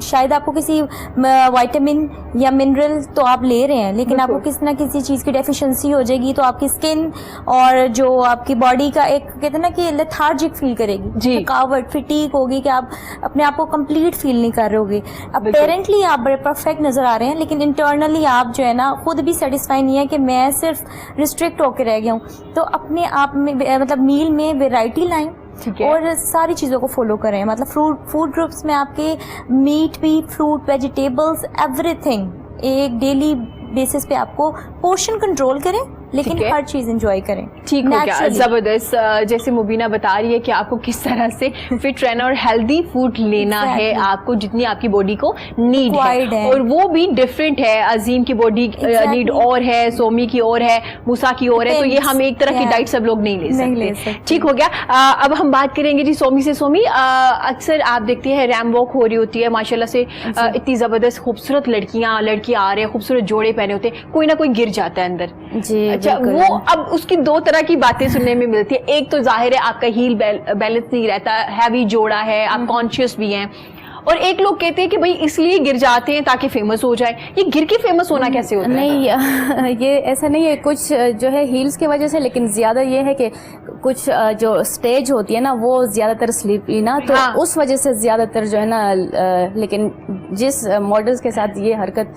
C: شاید آپ کو کسی وائٹامن یا منرل تو آپ لے رہے ہیں, لیکن آپ کو کسی نہ کسی چیز کی ڈیفیشنسی ہو جائے گی, تو آپ کی اسکن اور جو آپ کی باڈی کا ایک کہتے ہیں نا کہ لیتھارجک فیل کرے گی, تھکاوٹ, فٹیگ ہوگی, کہ آپ اپنے آپ کو کمپلیٹ فیل نہیں کر رہے ہوگے. اپیرنٹلی آپ بڑے پرفیکٹ نظر آ رہے ہیں, لیکن انٹرنلی آپ جو ہے نا خود بھی سیٹسفائی نہیں ہے کہ میں صرف ریسٹرکٹ ہو کے رہ گیا ہوں. تو اپنے آپ میں مطلب میل میں ویرائٹی لائیں, اور ساری چیزوں کو فالو کریں. مطلب فوڈ گروپس میں آپ کے میٹ بھی, فروٹ, ویجیٹیبلس, ایوری تھنگ ایک ڈیلی بیسس پہ آپ کو پورشن کنٹرول کریں, لیکن ہر چیز انجوائے کریں.
A: ٹھیک ہو گیا, زبردست. جیسے مبینہ بتا رہی ہے کہ آپ کو کس طرح سے فٹ رہنا اور ہیلدی فوڈ لینا ہے, آپ کو جتنی آپ کی باڈی کو نیڈ ہے, اور وہ بھی ڈفرینٹ ہے. عظیم کی باڈی نیڈ اور ہے, سومی کی اور ہے, موسیٰ کی اور ہے, تو یہ ہم ایک طرح کی ڈائٹ سب لوگ نہیں لے سکتے. ٹھیک ہو گیا. اب ہم بات کریں گے جی سومی سے. سومی, اکثر آپ دیکھتے ہیں ریم واک ہو رہی ہوتی ہے ماشاءاللہ سے, اتنی زبردست خوبصورت لڑکیاں آ رہے ہیں, خوبصورت جوڑے پہنے ہوتے ہیں, کوئی نہ کوئی گر جاتا ہے اندر. اچھا, وہ اب اس کی 2 طرح کی باتیں سننے میں ملتی ہے. ایک تو ظاہر ہے آپ کا ہیل بیلنس نہیں رہتا, ہیوی جوڑا ہے, آپ کانشیس بھی ہیں, اور ایک لوگ کہتے ہیں کہ بھئی اس لیے گر جاتے ہیں تاکہ فیمس ہو جائے. یہ گر کے فیمس ہونا کیسے ہوتا ہے؟
B: نہیں, یہ ایسا نہیں ہے. کچھ جو ہے ہیلز کی وجہ سے, لیکن زیادہ یہ ہے کہ کچھ جو اسٹیج ہوتی ہے نا وہ زیادہ تر سلیپی نا, تو اس وجہ سے زیادہ تر جو ہے نا, لیکن جس ماڈلز کے ساتھ یہ حرکت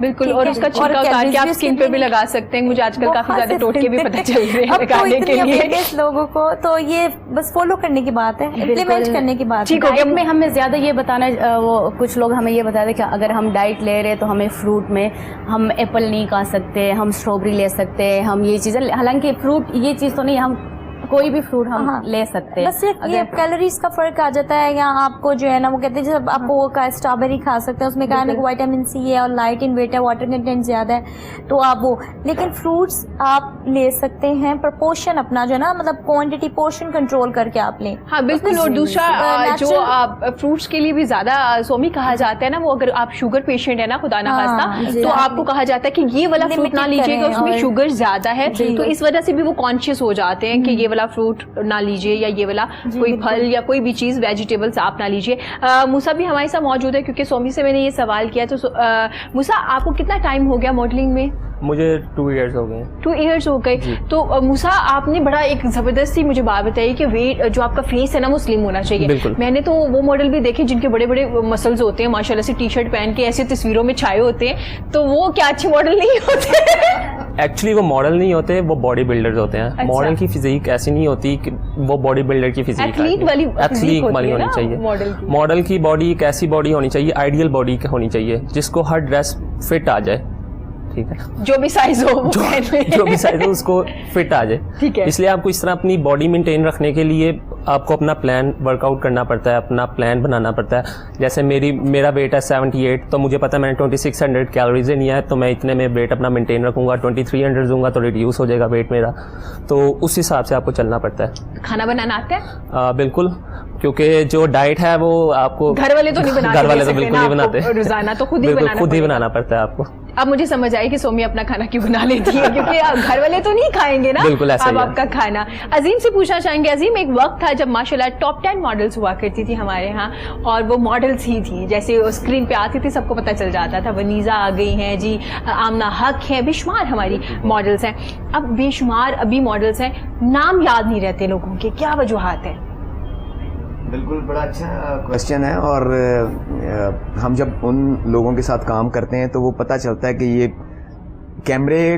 A: بالکل,
C: ٹھیک
A: اور
C: ہے؟
A: اس کا چھلکا اتار
C: calories
A: کے آپ
C: بھی اس
A: اسکن
C: کے
A: پہ بھی لگا سکتے ہیں. مجھے آج کل کافی زیادہ ٹوٹکے بھی پتہ چل رہے ہیں
C: اب تو
A: لگانے کے
C: اتنی
A: لیے.
C: awareness لوگوں کو, تو یہ بس فالو کرنے کی بات ہے, امپلیمنٹ کرنے کی بات ہے.
A: ٹھیک ہو گیا.
B: ڈائٹ میں ہمیں زیادہ یہ بتانا, وہ کچھ لوگ ہمیں یہ بتاتے ہیں کہ اگر ہم ڈائٹ لے رہے تو ہمیں فروٹ میں ہم ایپل نہیں کھا سکتے, ہم اسٹرابری لے سکتے, ہم یہ چیزیں, حالانکہ فروٹ یہ چیز تو نہیں, ہم کوئی بھی فروٹ ہم لے سکتے ہیں.
C: بس صرف یہ کیلوریز کا فرق آ جاتا ہے, یا آپ کو جو ہے نا وہ کہتے ہیں جب آپ وہ اسٹرابیری کھا سکتے ہیں, اس میں کہا نا کہ وائٹامن سی ہے اور لائٹ ان ویٹ ہے, واٹر کنٹینٹ زیادہ ہے, تو آپ وہ, لیکن فروٹس آپ لے سکتے ہیں پرپورشن اپنا جو ہے نا, مطلب کوانٹٹی پورشن کنٹرول کر کے آپ لیں.
A: ہاں بالکل. اور دوسرا جو فروٹس کے لیے بھی زیادہ سومی کہا جاتا ہے نا, وہ اگر آپ شوگر پیشنٹ ہے نا, خدا نہ خواستہ, تو آپ کو کہا جاتا ہے کہ یہ والا فروٹ نہ لیجیے گا, اس میں شوگر زیادہ ہے, تو اس وجہ سے بھی وہ کانشیس ہو جاتے ہیں کہ یہ والا فروٹ نہ لیجیے, یا یہ والا کوئی پھل یا کوئی بھی چیز ویجیٹیبلس آپ نہ لیجیے. موسیٰ بھی ہمارے ساتھ موجود ہے, کیونکہ سومی سے میں نے یہ سوال کیا. تو موسیٰ, آپ کو کتنا ٹائم ہو گیا ماڈلنگ میں؟
E: مجھے 2 ایئرز ہو گئے.
A: 2 ایئرز ہو گئے. تو موسیٰ, آپ نے بڑا ایک زبردست سی مجھے بات بتائی کہ ویٹ جو آپ کا فیس ہے نا وہ سلم ہونا چاہیے. میں نے تو وہ ماڈل بھی دیکھے جن کے بڑے بڑے مسلز ہوتے ہیں ماشاء اللہ سے, ٹی شرٹ پہن کے ایسی تصویروں میں چھائے ہوتے ہیں, تو وہ کیا اچھے ماڈل نہیں ہوتے؟
E: ایکچولی وہ ماڈل نہیں ہوتے, وہ باڈی بلڈرز ہوتے ہیں. ماڈل کی فزیک ایسی نہیں ہوتی کہ وہ باڈی بلڈر کی فزیک, ایتھلیٹ والی ہونی چاہیے. ماڈل کی باڈی ایک ایسی باڈی ہونی چاہیے, آئیڈیل باڈی ہونی چاہیے, جس کو ہر ڈریس فٹ آ جائے. ٹھیک ہے,
A: جو بھی سائز ہو,
E: جو بھی سائز ہو اس کو فٹ آ جائے. ٹھیک ہے, اس لیے آپ کو اس طرح اپنی باڈی مینٹین رکھنے کے لیے آپ کو اپنا پلان ورک آؤٹ کرنا پڑتا ہے, اپنا پلان بنانا پڑتا ہے. جیسے میرا ویٹ ہے 78, تو مجھے پتا ہے میں نے 2600 کیلوریز لیا ہے, تو میں اتنے میں ویٹ اپنا مینٹین رکھوں گا. 2300 دوں گا تو ریڈیوس ہو جائے گا ویٹ میرا. تو اس حساب سے آپ کو چلنا پڑتا ہے.
A: کھانا بنانا آتا ہے؟
E: بالکل, کیونکہ جو ڈائٹ ہے وہ آپ کو
A: گھر والے تو نہیں بناتے,
E: گھر والے تو بالکل نہیں بناتے,
A: روزانہ تو خود ہی
E: بنانا پڑتا ہے آپ کو.
A: اب مجھے سمجھ آئی کہ سومی اپنا کھانا کیوں بنا لیتی ہے, کیونکہ گھر والے تو نہیں کھائیں گے نا.
E: بالکل ایسا ہی ہے.
A: آپ کا کھانا. عظیم سے پوچھنا چاہیں گے, عظیم, ایک وقت تھا جب ماشاءاللہ ٹاپ 10 ماڈلز ہوا کرتی تھی ہمارے ہاں, اور وہ ماڈلز ہی تھی, جیسے اسکرین پہ آتی تھی سب کو پتہ چل جاتا تھا. ونیزا آ گئی ہیں جی, آمنہ حق ہیں, بے شمار ہماری ماڈلز ہیں. اب بے شمار ابھی ماڈلز ہیں, نام یاد نہیں رہتے لوگوں کے, کیا وجوہات ہیں؟
D: بالکل, بڑا اچھا کوشچن ہے. اور ہم جب ان لوگوں کے ساتھ کام کرتے ہیں تو وہ پتہ چلتا ہے کہ یہ کیمرے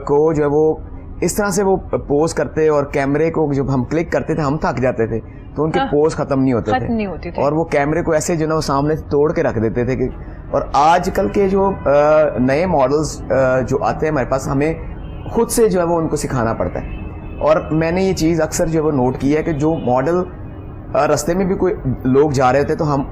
D: کو جو ہے وہ اس طرح سے وہ پوز کرتے, اور کیمرے کو جب ہم کلک کرتے تھے ہم تھک جاتے تھے, تو ان کے پوز ختم نہیں ہوتے تھے, اور وہ کیمرے کو ایسے جو نا وہ سامنے توڑ کے رکھ دیتے تھے. اور آج کل کے جو نئے ماڈلز جو آتے ہیں ہمارے پاس, ہمیں خود سے جو ہے وہ ان کو سکھانا پڑتا ہے. اور میں نے یہ چیز اکثر جو ہے وہ نوٹ کی ہے کہ جو ماڈل رستے میں بھی کوئی لوگ جا رہے ہوتے ہیں تو ہم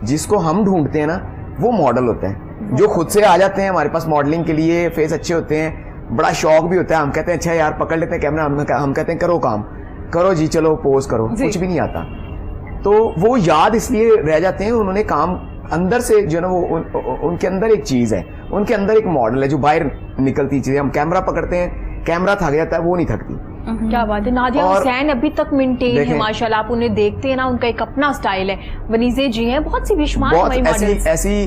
D: جس کو ہم ڈھونڈتے ہیں نا وہ ماڈل ہوتے ہیں, جو خود سے آ جاتے ہیں ہمارے پاس ماڈلنگ کے لیے. فیس اچھے ہوتے ہیں, بڑا شوق بھی ہوتا ہے, ہم کہتے ہیں اچھا یار پکڑ لیتے ہیں کیمرہ, ہم کہتے ہیں کرو کام کرو جی, چلو پوز کرو, کچھ بھی نہیں آتا. تو وہ یاد اس لیے رہ جاتے ہیں, انہوں نے کام اندر سے جو ہے نا وہ ان کے اندر ایک چیز ہے, ان کے اندر ایک ماڈل ہے جو باہر نکلتی چیزیں. ہم کیمرہ پکڑتے ہیں, کیمرہ تھک جاتا ہے, وہ نہیں تھکتی.
A: کیا بات ہے. نادیہ حسین ابھی تک مینٹین ہے ماشاءاللہ, آپ انہیں دیکھتے ہیں نا, ان کا ایک اپنا سٹائل ہے. ونیزے جی ہیں, بہت سی بے شمار
D: ایسی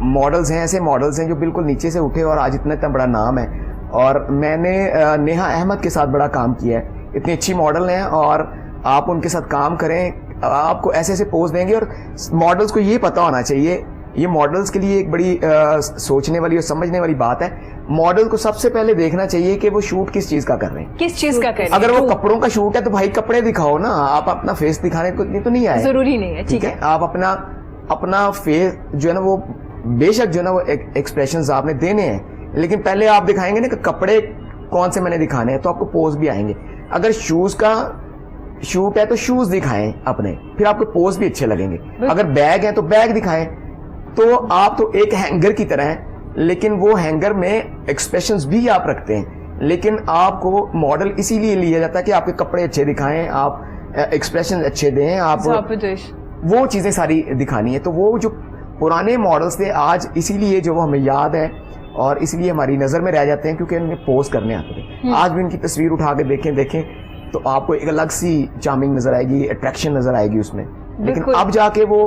D: ماڈلز ہیں, ایسے ماڈلز ہیں جو بالکل نیچے سے اٹھے اور آج اتنا بڑا نام ہے. اور میں نے نیہا احمد کے ساتھ بڑا کام کیا ہے, اتنی اچھی ماڈل ہیں, اور آپ ان کے ساتھ کام کریں, آپ کو ایسے ایسے پوز دیں گے. اور ماڈلز کو یہ پتہ ہونا چاہیے, یہ ماڈلز کے لیے ایک بڑی سوچنے والی اور سمجھنے والی بات ہے. ماڈل کو سب سے پہلے دیکھنا چاہیے کہ وہ شوٹ کس چیز کا کر رہے ہیں,
A: کس چیز کا کر رہے ہیں.
D: اگر وہ کپڑوں کا شوٹ ہے تو بھائی کپڑے دکھاؤ نا, آپ اپنا فیس دکھانے کو تو نہیں آئے,
A: ضروری نہیں ہے. ٹھیک ہے,
D: آپ اپنا فیس جو ہے نا وہ بے شک جو ہے نا وہ ایکسپریشنز آپ نے دینے ہیں, لیکن پہلے آپ دکھائیں گے نا کہ کپڑے کون سے میں نے دکھانے ہیں, تو آپ کو پوز بھی آئیں گے. اگر شوز کا شوٹ ہے تو شوز دکھائیں اپنے, پھر آپ کو پوز بھی اچھے لگیں گے. اگر بیگ ہے تو بیگ دکھائیں. تو آپ تو ایک ہینگر کی طرح ہیں, لیکن وہ ہینگر میں ایکسپریشنز بھی آپ رکھتے ہیں, لیکن آپ کو ماڈل اسی لیے لیا جاتا ہے کہ آپ کے کپڑے اچھے دکھائیں, آپ ایکسپریشن اچھے دیں, آپ وہ چیزیں ساری دکھانی ہے. تو وہ جو پرانے ماڈلز تھے آج اسی لیے جو وہ ہمیں یاد ہے اور اس لیے ہماری نظر میں رہ جاتے ہیں, کیونکہ انہیں پوز کرنے آتے تھے. آج بھی ان کی تصویر اٹھا کے دیکھیں تو آپ کو ایک الگ سی چارمنگ نظر آئے گی, اٹریکشن نظر آئے گی اس میں. لیکن اب جا کے وہ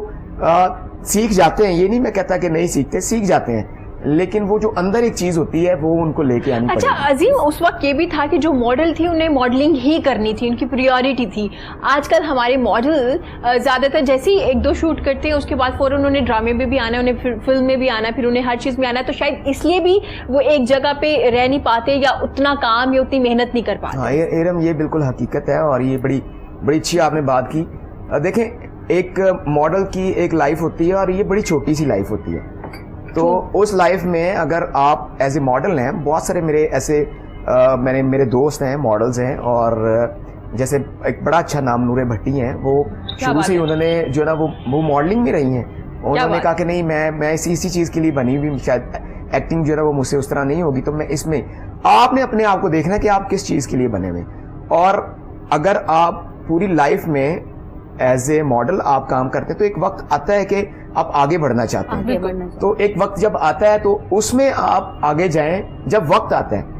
D: سیکھ جاتے ہیں, یہ نہیں میں کہتا کہ نہیں سیکھتے, سیکھ جاتے ہیں, لیکن وہ جو اندر ایک چیز ہوتی ہے وہ ان کو لے کے آنی پڑتی
A: اچھا
D: ہے.
A: عظیم، اس وقت یہ بھی تھا کہ جو ماڈل تھی انہیں ماڈلنگ ہی کرنی تھی، ان کی پریورٹی تھی. آج کل ہمارے ماڈل زیادہ تر جیسے ہی ایک دو شوٹ کرتے ہیں اس کے بعد فوراً انہیں ڈرامے میں بھی آنا ہے، انہیں فلم میں بھی آنا ہے، پھر انہیں ہر چیز میں آنا ہے، تو شاید اس لیے بھی وہ ایک جگہ پہ رہ نہیں پاتے یا اتنا کام یا اتنی محنت نہیں کر پاتے.
D: ہاں ایرم، یہ بالکل حقیقت ہے اور یہ بڑی بڑی اچھی آپ نے بات کی. دیکھیں ایک ماڈل کی ایک لائف ہوتی ہے اور یہ بڑی چھوٹی سی لائف ہوتی ہے. تو اس لائف میں اگر آپ ایز اے ماڈل ہیں، بہت سارے میرے ایسے میرے دوست ہیں ماڈلز ہیں، اور جیسے ایک بڑا اچھا نام نورے بھٹی ہیں، وہ شروع سے انہوں نے جو ہے نا وہ ماڈلنگ میں رہی ہیں. انہوں نے کہا کہ نہیں میں اسی چیز کے لیے بنی ہوئی، شاید ایکٹنگ جو ہے نا وہ مجھ سے اس طرح نہیں ہوگی، تو میں اس میں آپ نے اپنے آپ کو دیکھنا کہ آپ کس چیز کے لیے بنے ہوئے. اور اگر آپ پوری لائف میں ایز اے ماڈل آپ کام کرتے ہیں تو ایک وقت آتا ہے کہ آپ آگے بڑھنا چاہتے ہیں. تو ایک وقت جب آتا ہے تو اس میں آپ آگے جائیں. جب وقت آتا ہے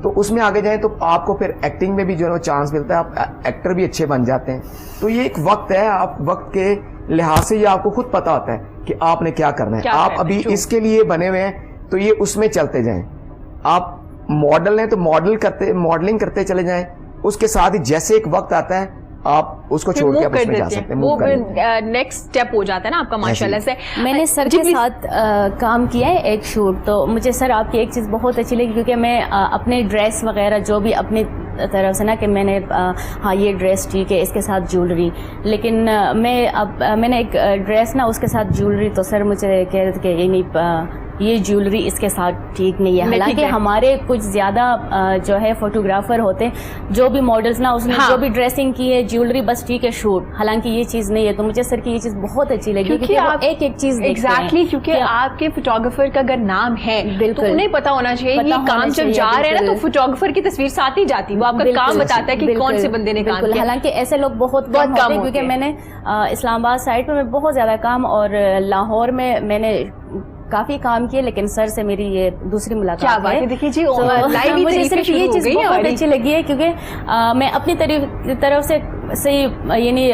D: تو اس میں آگے جائیں تو آپ کو پھر ایکٹنگ میں بھی جو ہے وہ چانس ملتا ہے، آپ ایکٹر بھی اچھے بن جاتے ہیں. تو یہ ایک وقت ہے، آپ وقت کے لحاظ سے یہ آپ کو خود پتا ہوتا ہے کہ آپ نے کیا کرنا ہے. آپ ابھی اس کے لیے بنے ہوئے ہیں تو یہ اس میں چلتے جائیں. آپ ماڈل ہیں تو ماڈلنگ کرتے چلے جائیں. اس کے ساتھ ہی جیسے ایک وقت آتا ہے آپ اس کو چھوڑ کے آپ اس میں جا سکتے ہیں.
A: وہ نیکسٹ اسٹیپ ہو جاتا ہے نا آپ کا ماشاءاللہ سے.
B: میں نے سر کے ساتھ کام کیا ہے ایک شوٹ، تو مجھے سر آپ کی ایک چیز بہت اچھی لگی، کیونکہ میں اپنے ڈریس وغیرہ جو بھی اپنی طرف سے نا کہ میں نے ہاں یہ ڈریس ٹھیک ہے، اس کے ساتھ جیولری، لیکن میں نے ایک ڈریس نا اس کے ساتھ جیولری، تو سر مجھے کہہ رہے تھے کہ یہ نہیں، یہ جیولری اس کے ساتھ ٹھیک نہیں ہے. حالانکہ ہمارے کچھ زیادہ جو ہے فوٹوگرافر ہوتے ہیں جو بھی ماڈلز نا اس نے جو بھی ڈریسنگ کی ہے جیولری بس ٹھیک ہے شوٹ، حالانکہ یہ چیز نہیں ہے. تو مجھے سر کی یہ چیز بہت اچھی لگی کیونکہ وہ ایک ایک چیز
A: ایگزیکٹلی، کیونکہ آپ کے فوٹوگرافر کا اگر نام ہے تو انہیں پتا ہونا چاہیے یہ کام جب جا رہے ہیں نا تو فوٹوگرافر کی تصویر ساتھ ہی جاتی ہے، وہ آپ کا کام بتاتا ہے کہ کون سے بندے نے کام کیا.
B: حالانکہ ایسے لوگ بہت کم ہوتے ہیں، کیونکہ میں نے اسلام آباد سائڈ پہ بہت زیادہ کام اور لاہور میں نے کافی کام کیے، لیکن سر سے میری یہ دوسری ملاقات ہے.
A: دیکھیے جی
B: مجھے صرف یہ چیز بہت اچھی لگی ہے کیونکہ میں اپنی طرف سے صحیح یعنی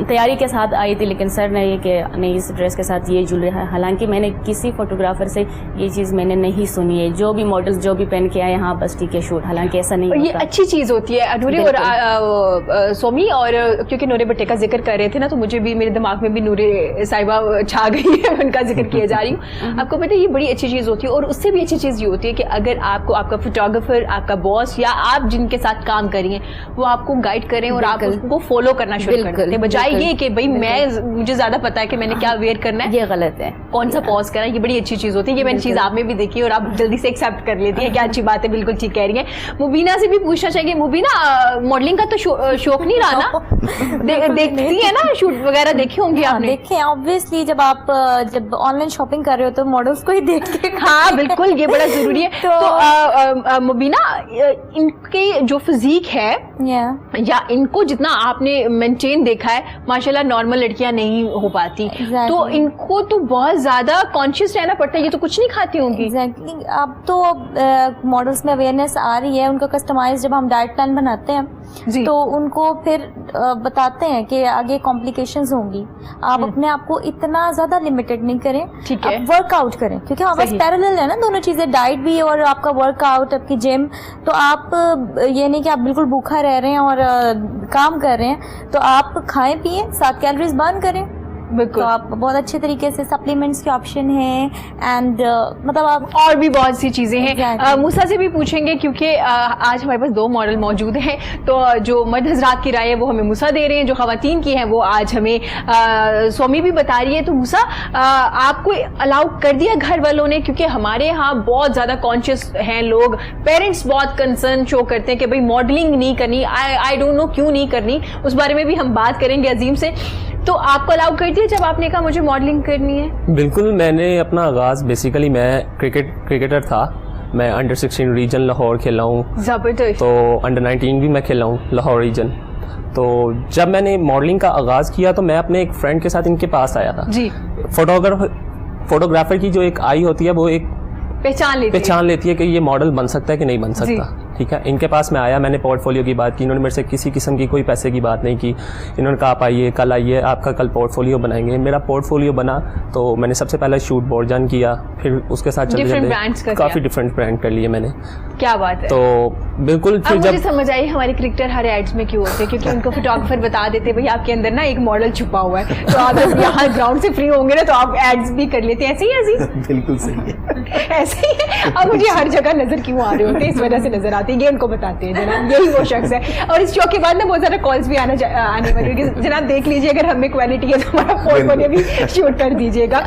B: تیاری کے ساتھ آئی تھی، لیکن سر نے یہ کہ نہیں اس ڈریس کے ساتھ یہ جولری ہے. حالانکہ میں نے کسی فوٹوگرافر سے یہ چیز میں نے نہیں سنی ہے، جو بھی ماڈل جو بھی پہن کے آئے ہاں بس ٹھیک ہے شوٹ، حالانکہ ایسا نہیں ہوتا.
A: یہ اچھی چیز ہوتی ہے نورے اور سومی. اور کیونکہ نورے بھٹے کا ذکر کر رہے تھے نا تو مجھے بھی میرے دماغ میں بھی نورے صاحبہ چھا گئی ہے، ان کا ذکر کیا جا رہی ہوں. آپ کو پتہ ہے یہ بڑی اچھی چیز ہوتی ہے. اور اس سے بھی اچھی چیز یہ ہوتی ہے کہ اگر آپ کو آپ کا فوٹوگرافر، آپ کا باس یا آپ جن کے ساتھ کام کر رہی ہیں وہ آپ کو گائیڈ کریں اور آپ ان کو فالو کرنا شروع کر دیں، بجائے یہ کہ بھائی مجھے زیادہ پتا ہے کہ میں نے کیا ویئر کرنا ہے،
B: یہ غلط ہے.
A: کون سا پوز کرنا ہے. یہ بڑی اچھی چیز ہوتی ہے. یہ میں نے چیز آپ میں بھی دیکھی اور آپ جلدی سے ایکسیپٹ کر لیتی ہیں. کیا اچھی بات ہے، بالکل ٹھیک کہہ رہی ہیں. مبینہ سے بھی پوچھنا چاہیے. مبینہ ماڈلنگ کا تو شوق نہیں رہا نا؟ دیکھتی ہے نا شوٹ وغیرہ دیکھے ہوں گے آپ نے؟
C: دیکھیں آبویسلی جب آن لائن شاپنگ کر رہے ہو تو ماڈلس کو ہی دیکھ کے.
A: ہاں بالکل، یہ بڑا ضروری ہے. تو مبینہ ان کے جو فزیک ہے یا ان کو جتنا آپ نے مینٹین دیکھا ہے ماشاءاللہ نارمل لڑکیاں نہیں ہو پاتی، تو ان کو تو بہت زیادہ کانشیس رہنا پڑتا ہے. یہ تو کچھ نہیں کھاتی ہوں گی.
C: ایگزیکٹلی. اب تو ماڈلس میں اویئرنیس آ رہی ہے. ان کا کسٹمائز جب ہم ڈائٹ پلان بناتے ہیں تو ان کو پھر بتاتے ہیں کہ آگے کمپلیکیشنز ہوں گی، آپ اپنے آپ کو اتنا زیادہ لمیٹڈ نہیں کریں، آپ ورک آؤٹ کریں، کیونکہ ہمارے پاس پیرالل ہے نا دونوں چیزیں، ڈائٹ بھی اور آپ کا ورک آؤٹ، آپ کی جم. تو آپ یہ نہیں کہ آپ بالکل بھوکا رہ رہے ہیں اور کام کر رہے ہیں، تو آپ کھائیں پیئیں، 7 کیلوریز برن کریں.
A: بالکل.
C: تو آپ بہت اچھے طریقے سے سپلیمنٹس کے آپشن ہیں اینڈ مطلب آپ
A: اور بھی بہت سی چیزیں ہیں. موسیٰ سے بھی پوچھیں گے کیونکہ آج ہمارے پاس 2 ماڈل موجود ہیں، تو جو مرد حضرات کی رائے ہے وہ ہمیں موسیٰ دے رہے ہیں، جو خواتین کی ہیں وہ آج ہمیں سومی بھی بتا رہی ہے. تو موسیٰ آپ کو الاؤ کر دیا گھر والوں نے؟ کیونکہ ہمارے ہاں بہت زیادہ کانشیس ہیں لوگ، پیرنٹس بہت کنسرن شو کرتے ہیں کہ بھائی ماڈلنگ نہیں کرنی. آئی ڈونٹ نو کیوں نہیں کرنی، اس بارے میں بھی ہم بات کریں گے عظیم سے. تو آپ کو الاؤ کر دیا جب آپ نے کہا مجھے ماڈلنگ کرنی ہے؟
E: بالکل. میں نے اپنا آغاز بیسیکلی میں کرکٹر تھا. میں انڈر 16 ریجن لاہور کھیلا ہوں،
A: زبردست.
E: تو انڈر 19 بھی میں کھیلا ہوں لاہور ریجن. تو جب میں نے ماڈلنگ کا آغاز کیا تو میں اپنے ایک فرینڈ کے ساتھ ان کے پاس آیا تھا.
A: جی.
E: فوٹوگرافر کی جو ایک آئی ہوتی ہے وہ ایک
A: پہچان لیتی
E: ہے کہ یہ ماڈل بن سکتا ہے کہ نہیں بن سکتا. ٹھیک ہے. ان کے پاس میں آیا, میں نے پورٹ فولیو کی بات کی, انہوں نے میرے سے کسی قسم کی کوئی پیسے کی بات نہیں کی. انہوں نے کہا آپ آئیے, کل آئیے, آپ کا کل پورٹ فولیو بنائیں گے. میرا پورٹ فولیو بنا تو میں نے سب سے پہلے شوٹ بورڈ جان کیا, پھر اس کے ساتھ چلتے کافی ڈفرینٹ برانڈ کر لیے میں نے.
A: کیا بات ہے.
E: تو بالکل پھر
A: مجھے سمجھ آئی ہمارے کرکٹر ہر ایڈس میں کیوں ہوتے ہیں, کیونکہ ان کو فوٹوگرافر بتا دیتے بھائی آپ کے اندر نا ایک ماڈل چھپا ہوا ہے, تو آپ جب یہاں گراؤنڈ سے فری ہوں گے نا تو آپ ایڈس بھی کر لیتے ہیں. ایسے ہی عزیز؟
D: بالکل صحیح ہے,
A: ایسے ہی ہے. اب مجھے ہر جگہ نظر کیوں آ رہے ہوتے ہیں, اس وجہ سے نظر آتے ہیں, یہ ان کو بتاتے ہیں جناب, یہی وہ شخص ہے. اور اس شو کے بعد نا بہت زیادہ کالس بھی آنے والی ہے, جناب دیکھ لیجیے اگر ہمیں کوالٹی ہے تو ہمارا پورٹ فولیو بھی شوٹ کر دیجیے گا.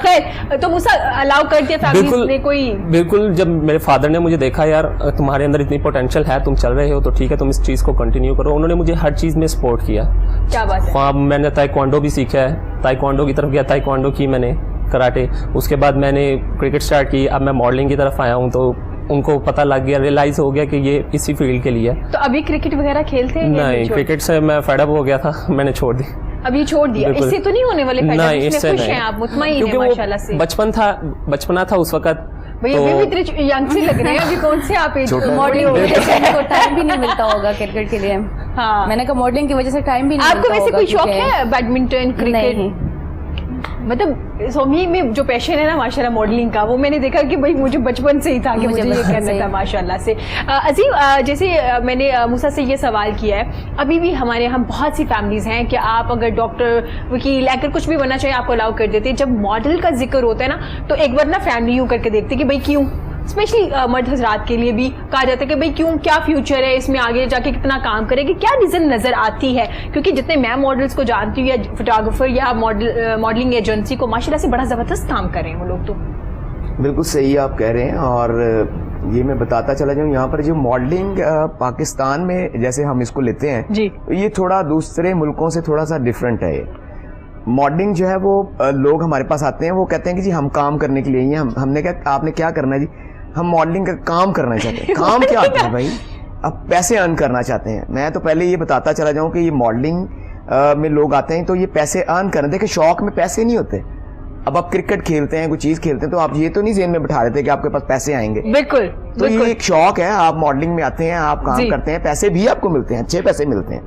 A: خیر, تو موسیٰ الاؤ کر دیا فیملیز نے کوئی؟
E: بالکل. جب میرے فادر نے مجھے دیکھا یار تمہارے اندر اتنی پوٹینشیل ہے, تم چل رہے ہو تو ٹھیک ہے, تم اس چیز کو کنٹینیو کرو. انہوں نے مجھے ہر چیز میں سپورٹ کیا.
A: کیا بات ہے.
E: وہاں میں نے تائیکوانڈو بھی سیکھا ہے, تائیکوانڈو کی طرف گیا, تائیکوانڈو کی میں نے, کراٹے. اس کے بعد میں نے کرکٹ اسٹارٹ کی. اب میں ماڈلنگ کی طرف آیا ہوں تو ان کو پتہ لگ گیا, ریئلائز ہو گیا کہ یہ اسی فیلڈ کے لیے.
A: تو ابھی کرکٹ وغیرہ کھیلتے ہیں؟
E: نہیں, کرکٹ سے میں فیڈ اپ ہو گیا تھا, میں نے چھوڑ دی.
A: ابھی چھوڑ دیا. اس سے تو نہیں ہونے والے فائدے؟
E: نہیں, اس سے نہیں.
A: آپ مطمئن ہیں ماشاءاللہ سے؟
E: بچپنا تھا اس وقت.
A: بھئی ابھی بھی اتنے ینگ سے لگ رہے ہیں, ابھی کون سے آپ
B: ماڈلنگ کو ٹائم بھی نہیں ملتا ہوگا کرکٹ کے لیے.
A: ہاں,
B: میں نے کہا ماڈلنگ کی وجہ سے ٹائم بھی نہیں
A: آپ کو
B: ملتا
A: ویسے
B: ہوگا.
A: کوئی شوق ہے بیڈمنٹن کرکٹ؟ مطلب سومی میں جو پیشن ہے نا ماشاءاللہ ماڈلنگ کا, وہ میں نے دیکھا کہ بھائی مجھے بچپن سے ہی تھا کہ مجھے یہ کرنا تھا ماشاءاللہ سے. عظیم, جیسے میں نے موسیٰ سے یہ سوال کیا ہے, ابھی بھی ہمارے یہاں بہت سی فیملیز ہیں کہ آپ اگر ڈاکٹر, وکیل, اگر کچھ بھی بننا چاہیں آپ کو الاؤ کر دیتے ہیں. جب ماڈل کا ذکر ہوتا ہے نا تو ایک بار نا فیملی یوں کر کے دیکھتے کہ بھائی کیوں, اسپیشلی مرد حضرات کے لیے بھی کہا جاتا ہے کہ بھائی کیوں, کیا فیوچر ہے اس میں, آگے جا کے کتنا کام کرے گی, کیا ریزن نظر آتی ہے؟ کیونکہ جتنے میں ماڈلس کو جانتی ہوں یا فوٹوگرافر یا ماڈلنگ ایجنسی کو, ماشاءاللہ سے بڑا زبردست کام کر رہے ہیں وہ لوگ. تو
D: بالکل صحیح آپ کہہ رہے ہیں. اور یہ میں بتاتا چلا جاؤں, یہاں پر جو ماڈلنگ پاکستان میں جیسے ہم اس کو لیتے ہیں
A: جی,
D: یہ تھوڑا دوسرے ملکوں سے تھوڑا سا ڈفرینٹ ہے. ماڈلنگ جو ہے وہ لوگ ہمارے پاس آتے ہیں, وہ کہتے ہیں کہ جی ہم کام کرنے کے لیے, ہم نے کہا آپ نے کیا کرنا ہے جی, ہم ماڈلنگ کا کام کرنا چاہتے ہیں. کام کیا ہوتا ہے بھائی, اب پیسے ارن کرنا چاہتے ہیں. میں تو پہلے یہ بتاتا چلا جاؤں کہ یہ ماڈلنگ میں لوگ آتے ہیں تو یہ پیسے ارن کرنا, دیکھیں شوق میں پیسے نہیں ہوتے. اب آپ کرکٹ کھیلتے ہیں, کوئی چیز کھیلتے ہیں, تو آپ یہ تو نہیں ذہن میں بٹھا دیتے کہ آپ کے پاس پیسے آئیں گے.
A: بالکل,
D: تو یہ ایک شوق ہے, آپ ماڈلنگ میں آتے ہیں, آپ کام کرتے ہیں, پیسے بھی آپ کو ملتے ہیں, اچھے پیسے ملتے ہیں,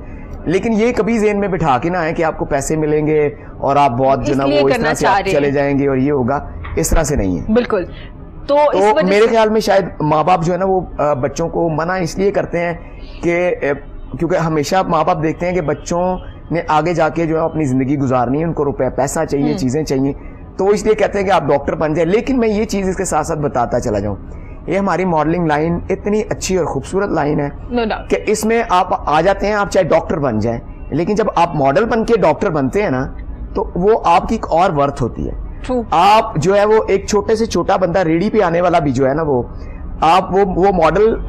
D: لیکن یہ کبھی ذہن میں بٹھا کے نہ آئے کہ آپ کو پیسے ملیں گے اور آپ بہت جو نا وہ اس طرح سے چلے جائیں گے اور یہ ہوگا, اس طرح سے نہیں ہے.
A: بالکل. تو
D: میرے خیال میں شاید ماں باپ جو ہے نا وہ بچوں کو منع اس لیے کرتے ہیں کہ کیونکہ ہمیشہ ماں باپ دیکھتے ہیں کہ بچوں نے آگے جا کے جو ہے اپنی زندگی گزارنی ہے, ان کو روپے پیسہ چاہیے, چیزیں چاہیے, تو وہ اس لیے کہتے ہیں کہ آپ ڈاکٹر بن جائیں. لیکن میں یہ چیز اس کے ساتھ ساتھ بتاتا چلا جاؤں, یہ ہماری ماڈلنگ لائن اتنی اچھی اور خوبصورت لائن ہے کہ اس میں آپ آ جاتے ہیں, آپ چاہے ڈاکٹر بن جائیں, لیکن جب آپ ماڈل بن کے ڈاکٹر بنتے ہیں نا تو وہ آپ کی ایک اور ورتھ ہوتی ہے. آپ جو ہے وہ ایک چھوٹے سے چھوٹا بندہ, ریڑھی پہ آنے والا بھی جو ہے نا وہ آپ وہ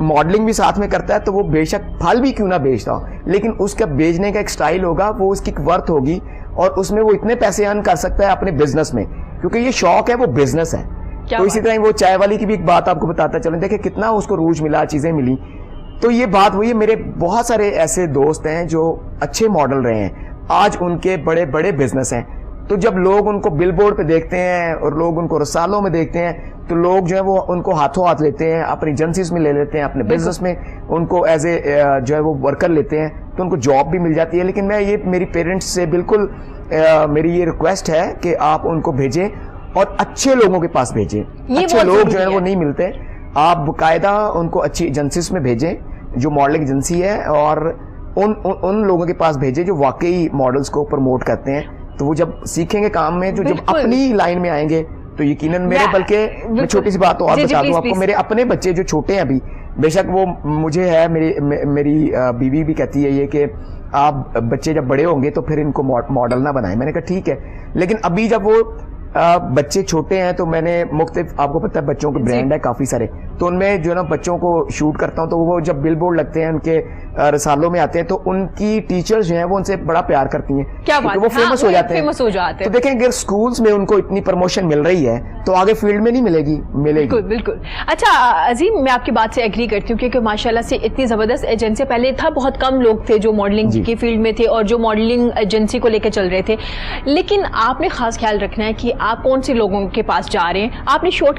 D: ماڈلنگ بھی ساتھ میں کرتا ہے, تو وہ بے شک پھل بھی کیوں نہ بیچتا ہو, لیکن اس کا بیچنے کا ایک سٹائل ہوگا, وہ اس کی ایک ورتھ ہوگی, اور اس میں وہ اتنے پیسے ارن کر سکتا ہے اپنے بزنس میں, کیونکہ یہ شوق ہے, وہ بزنس ہے. تو اسی طرح وہ چائے والی کی بھی ایک بات آپ کو بتاتا چلیں, دیکھیں کتنا اس کو روج ملا, چیزیں ملی. تو یہ بات وہی ہے, میرے بہت سارے ایسے دوست ہیں جو اچھے ماڈل رہے ہیں, آج ان کے بڑے بڑے بزنس ہیں. تو جب لوگ ان کو بل بورڈ پہ دیکھتے ہیں اور لوگ ان کو رسالوں میں دیکھتے ہیں, تو لوگ جو ہے وہ ان کو ہاتھوں ہاتھ لیتے ہیں, اپنی ایجنسیز میں لے لیتے ہیں, اپنے بزنس میں ان کو ایز اے جو ہے وہ ورکر لیتے ہیں, تو ان کو جاب بھی مل جاتی ہے. لیکن میں یہ میری پیرنٹس سے بالکل میری یہ ریکویسٹ ہے کہ آپ ان کو بھیجیں اور اچھے لوگوں کے پاس بھیجیں. اچھے لوگ جو ہیں وہ نہیں ملتے, آپ باقاعدہ ان کو اچھی ایجنسیز میں بھیجیں جو ماڈلنگ ایجنسی ہے, اور ان لوگوں کے پاس بھیجیں جو واقعی ماڈلز کو پروموٹ کرتے ہیں. تو وہ جب سیکھیں گے کام میں, جو جب اپنی لائن میں آئیں گے تو یقیناً میرے, بلکہ میں چھوٹی سی بات اور بتا دوں آپ کو, میرے اپنے بچے جو چھوٹے ہیں ابھی, بے شک وہ مجھے ہے, میری بیوی بھی کہتی ہے یہ کہ آپ بچے جب بڑے ہوں گے تو پھر ان کو ماڈل نہ بنائیں. میں نے کہا ٹھیک ہے, لیکن ابھی جب وہ بچے چھوٹے ہیں تو میں نے مختلف, آپ کو پتہ ہے بچوں کے برانڈ ہے کافی سارے, تو ان میں جو ہے نا بچوں کو شوٹ کرتا ہوں, تو وہ جب بل بورڈ لگتے ہیں ان کے رسالوں میں آتے ہیں, تو ان کی ٹیچرز جو ہیں وہ ان سے بڑا پیار کرتی ہیں, کیونکہ وہ فیمس ہو جاتے ہیں. تو دیکھیں اگر سکولز میں ان کو اتنی پروموشن مل رہی ہے تو آگے فیلڈ میں نہیں ملے گی.
A: بالکل بالکل. اچھا عظیم, میں آپ کی بات سے ایگری کرتی ہوں, کیونکہ ماشاءاللہ سے اتنی زبردست ایجنسی, پہلے تھا بہت کم لوگ تھے جو ماڈلنگ کی فیلڈ میں تھے اور جو ماڈلنگ ایجنسی کو لے کے چل رہے تھے, لیکن آپ نے خاص خیال رکھنا ہے کہ آپ کون سے لوگوں کے پاس جا رہے ہیں. آپ نے شارٹ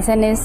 B: SNS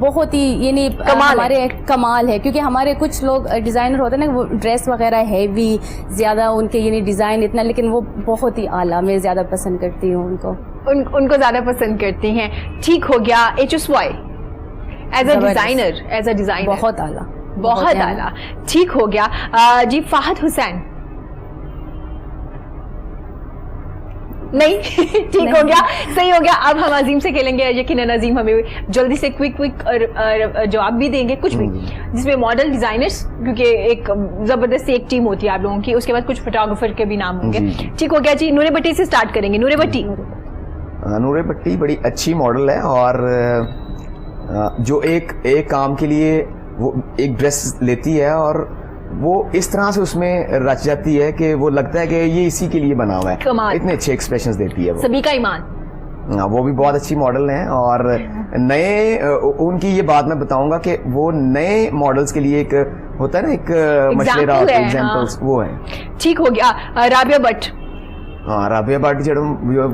B: بہت ہی یعنی ہمارے کمال ہے, کیونکہ ہمارے کچھ لوگ ڈیزائنر ہوتے ہیں نا, وہ ڈریس وغیرہ ہیوی زیادہ ان کے یعنی ڈیزائن اتنا, لیکن وہ بہت ہی اعلیٰ, میں زیادہ پسند کرتی ہوں ان کو
A: زیادہ پسند کرتی ہیں. ٹھیک ہو گیا. HSY ایز اے ڈیزائنر
B: بہت اعلیٰ,
A: بہت اعلیٰ. ٹھیک ہو گیا. جی فہد حسین نہیں ٹھیک ہو گیا, صحیح ہو گیا. اب ہم عظیم سے کھیلیں گے. یقیناً عظیم ہمیں جلدی سے کوئک جواب بھی دیں گے, کچھ بھی جس میں ماڈل, ڈیزائنرز, کیونکہ ایک زبردست ایک ٹیم ہوتی ہے آپ لوگوں کی, اس کے بعد کچھ فوٹوگرافر کے بھی نام ہوں گے. ٹھیک ہو گیا جی. نورے بھٹی سے سٹارٹ کریں گے. نورے بھٹی
D: بڑی اچھی ماڈل ہے, اور جو ایک کام کے لیے وہ ایک ڈریس لیتی ہے اور وہ اس طرح سے اس میں رچ جاتی ہے کہ وہ لگتا ہے کہ یہ اسی کے لیے بنا ہوا ہے. اتنے اچھے ایکسپریشنز دیتی ہے وہ.
A: سبیکا ایمان
D: وہ بھی بہت اچھی ماڈل ہیں, اور نئے ان کی یہ بات میں بتاؤں گا کہ وہ نئے ماڈلز کے لیے ایک ہوتا ہے نا ایک مشورہ, ایگزامپلز وہ ہیں.
A: ٹھیک ہو گیا. رابعہ بٹ.
D: ہاں رابعہ بٹ جو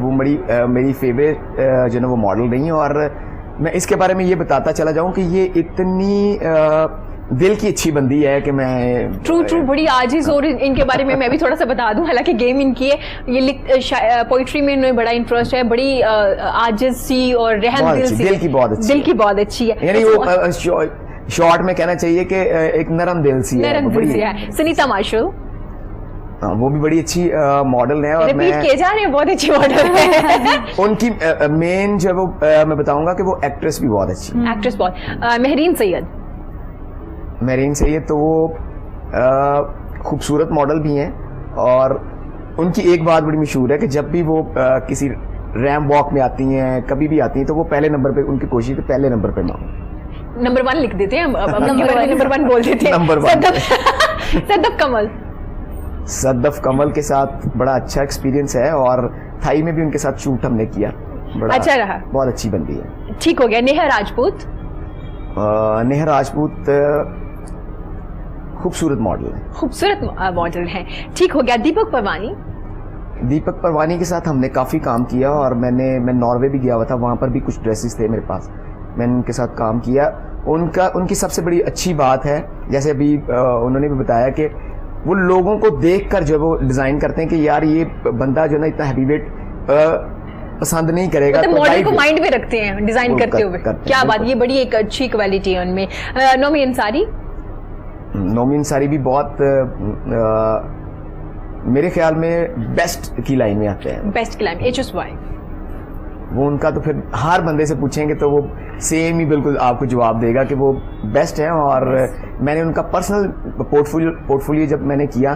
D: وہ بڑی میری فیوریٹ جو نا وہ ماڈل رہی ہیں, اور میں اس کے بارے میں یہ بتاتا چلا جاؤں کہ یہ اتنی دل کی اچھی بندی ہے کہ میں
A: ٹرو بڑی عاجز, اور ان کے بارے میں بھی تھوڑا سا بتا دوں, حالانکہ گیم ان کی ہے, یہ پوئٹری میں انہیں بڑا انٹرسٹ ہے, بڑی عاجز سی اور رحم دل سی, دل کی بہت اچھی ہے.
D: یعنی وہ شارٹ میں کہنا چاہیے کہ ایک نرم دل سی ہے.
A: سنیتا مارشل
D: وہ بھی بڑی اچھی ماڈل ہے, اور
A: ریپیٹ کیے جا رہے ہیں, بہت اچھی ماڈل ہے.
D: ان کی مین جو وہ میں بتاؤں گا کہ وہ ایکٹریس بھی بہت اچھی,
A: ایکٹریس بہت.
D: مہرین سید تو وہ خوبصورت ماڈل بھی ہیں, اور ان کی ایک بات بڑی مشہور ہے کہ جب بھی وہ کسی ریمپ واک میں آتی ہیں, کبھی بھی آتی ہیں, تو وہ پہلے نمبر پہ, ان کی کوشش ہے پہلے نمبر پہ نہ ہو.
A: نمبر 1 لکھ دیتے ہیں, نمبر 1 بول دیتے ہیں.
D: نمبر
A: 1
D: صدف کمل کے ساتھ بڑا اچھا ایکسپیرینس ہے, اور تھائی میں بھی ان کے ساتھ شوٹ ہم نے کیا, بڑا
A: اچھا رہا,
D: بہت اچھی بندی ہے.
A: ٹھیک ہو گیا. نیہا راجپوت.
D: نیہا راجپوت خوبصورت
A: ماڈل ہے. ٹھیک ہو گیا. دیپک پروانی
D: کے ساتھ ہم نے کافی کام کیا, اور میں ناروے بھی گیا ہوا تھا, وہاں پر بھی کچھ ڈریسز تھے میرے پاس, میں نے ان کے ساتھ کام کیا. ان کی سب سے بڑی اچھی بات ہے, جیسے ابھی انہوں نے بھی بتایا کہ وہ لوگوں کو دیکھ کر جو وہ ڈیزائن کرتے ہیں کہ یار یہ بندہ جو نا اتنا ہیوی ویٹ پسند نہیں کرے گا,
A: تو ماڈل کو مائنڈ میں رکھتے ہیں ڈیزائن کرتے ہوئے. کیا بات, یہ بڑی ایک اچھی کوالٹی ہے ان میں.
D: نومی انصاری بھی بہت میرے خیال میں بیسٹ کی لائن میں آتے ہیں.
A: بیسٹ کی لائن. HSY
D: وہ ان کا تو پھر ہر بندے سے پوچھیں گے تو وہ سیم ہی بالکل آپ کو جواب دے گا کہ وہ بیسٹ ہیں, اور میں نے ان کا پرسنل پورٹفولیو جب میں نے کیا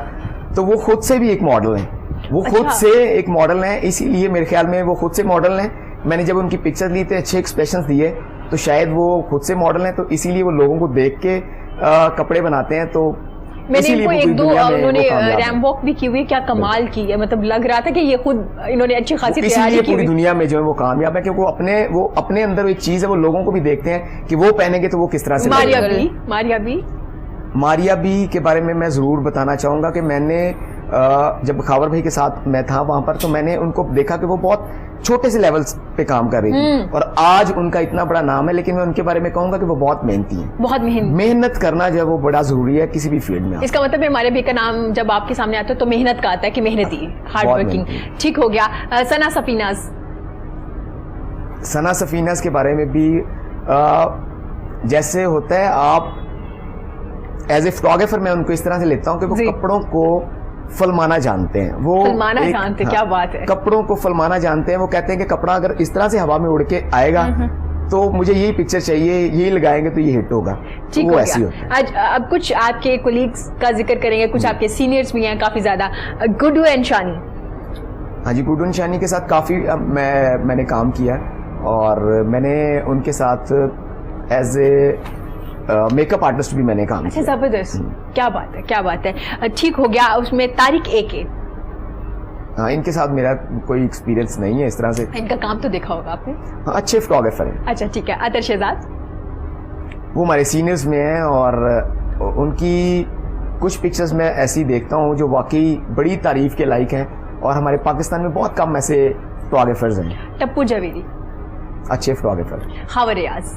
D: تو وہ خود سے بھی ایک ماڈل ہیں, وہ خود سے ایک ماڈل ہیں, اسی لیے میرے خیال میں وہ خود سے ماڈل ہیں. میں نے جب ان کی پکچر لی تھے, اچھے ایکسپریشنز دیے, تو شاید وہ خود سے ماڈل ہیں, تو اسی لیے وہ لوگوں کو دیکھ کے کپڑے بناتے ہیں. تو
A: میں نے ان کو ایک دو انہوں نے ریمپ واک بھی کی ہوئی, کیا کمال کی ہے, مطلب لگ رہا تھا کہ یہ خود انہوں نے اچھی خاصی تیاری کی.
D: پوری دنیا میں جو ہے وہ کامیاب ہے, کیونکہ وہ اپنے اندر ایک چیز ہے, وہ لوگوں کو بھی دیکھتے ہیں کہ وہ پہنیں گے تو وہ کس طرح سے. ماریا بی کے بارے میں ضرور بتانا چاہوں گا کہ میں نے جب خاور بھائی کے ساتھ میں تھا وہاں پر, تو میں نے ان کو دیکھا کہ وہ بہت چھوٹے سے لیول پہ کام کر رہی تھی, اور آج ان کا اتنا بڑا نام ہے. لیکن میں ان کے بارے میں کہوں گا کہ وہ بہت محنتی ہیں,
A: بہت
D: محنت کرنا جو ہے وہ بڑا ضروری ہے کسی بھی فیلڈ میں.
A: اس کا مطلب ہمارے بھی کا نام جب آپ کے سامنے آتا ہے تو محنت کا آتا ہے کہ محنتی, ہارڈ ورکنگ. ٹھیک ہو گیا.
D: ثنا سفیناز کے بارے میں بھی جیسے ہوتا ہے, آپ ایز اے فوٹوگرافر میں ان کو اس طرح سے لیتا ہوں کہ وہ کپڑوں کو فلمانا جانتے ہیں, وہ
A: کیا بات ہے,
D: کپڑوں کو فلمانا جانتے ہیں. وہ کہتے ہیں کہ کپڑا اگر اس طرح سے ہوا میں اڑ کے آئے گا تو مجھے یہی پکچر چاہیے, یہی لگائیں گے تو یہ ہٹ ہوگا. وہ ایسی ہوتا ہے.
A: آج اب کچھ آپ کے کولیگز کا ذکر کریں گے, کچھ آپ کے سینئرز بھی ہیں کافی زیادہ. گڈو اینڈ شانی.
D: ہاں جی, گڈو اینڈ شانی کے ساتھ کافی میں نے کام کیا, اور میں نے ان کے ساتھ as a make up artist بھی میں نے کام کیا.
A: زبردست, کیا بات ہے, کیا بات ہے. ٹھیک ہو گیا. اس میں طارق AK.
D: ہاں, ان کے ساتھ میرا کوئی ایکسپیرینس نہیں ہے اس طرح سے.
A: ان کا کام تو دیکھا ہوگا آپ نے.
D: ہاں, اچھے فوٹوگرافر ہیں.
A: اچھا ٹھیک ہے. عطر شہزاد.
D: وہ ہمارے سینئرز میں ہیں, اور ان کی کچھ پکچرز میں ایسی دیکھتا ہوں جو واقعی بڑی تعریف کے لائق ہیں, اور ہمارے پاکستان میں بہت کم ایسے فوٹوگرافرز ہیں.
A: ٹپو جویری.
D: اچھے فوٹوگرافر.
A: خاور ریاض.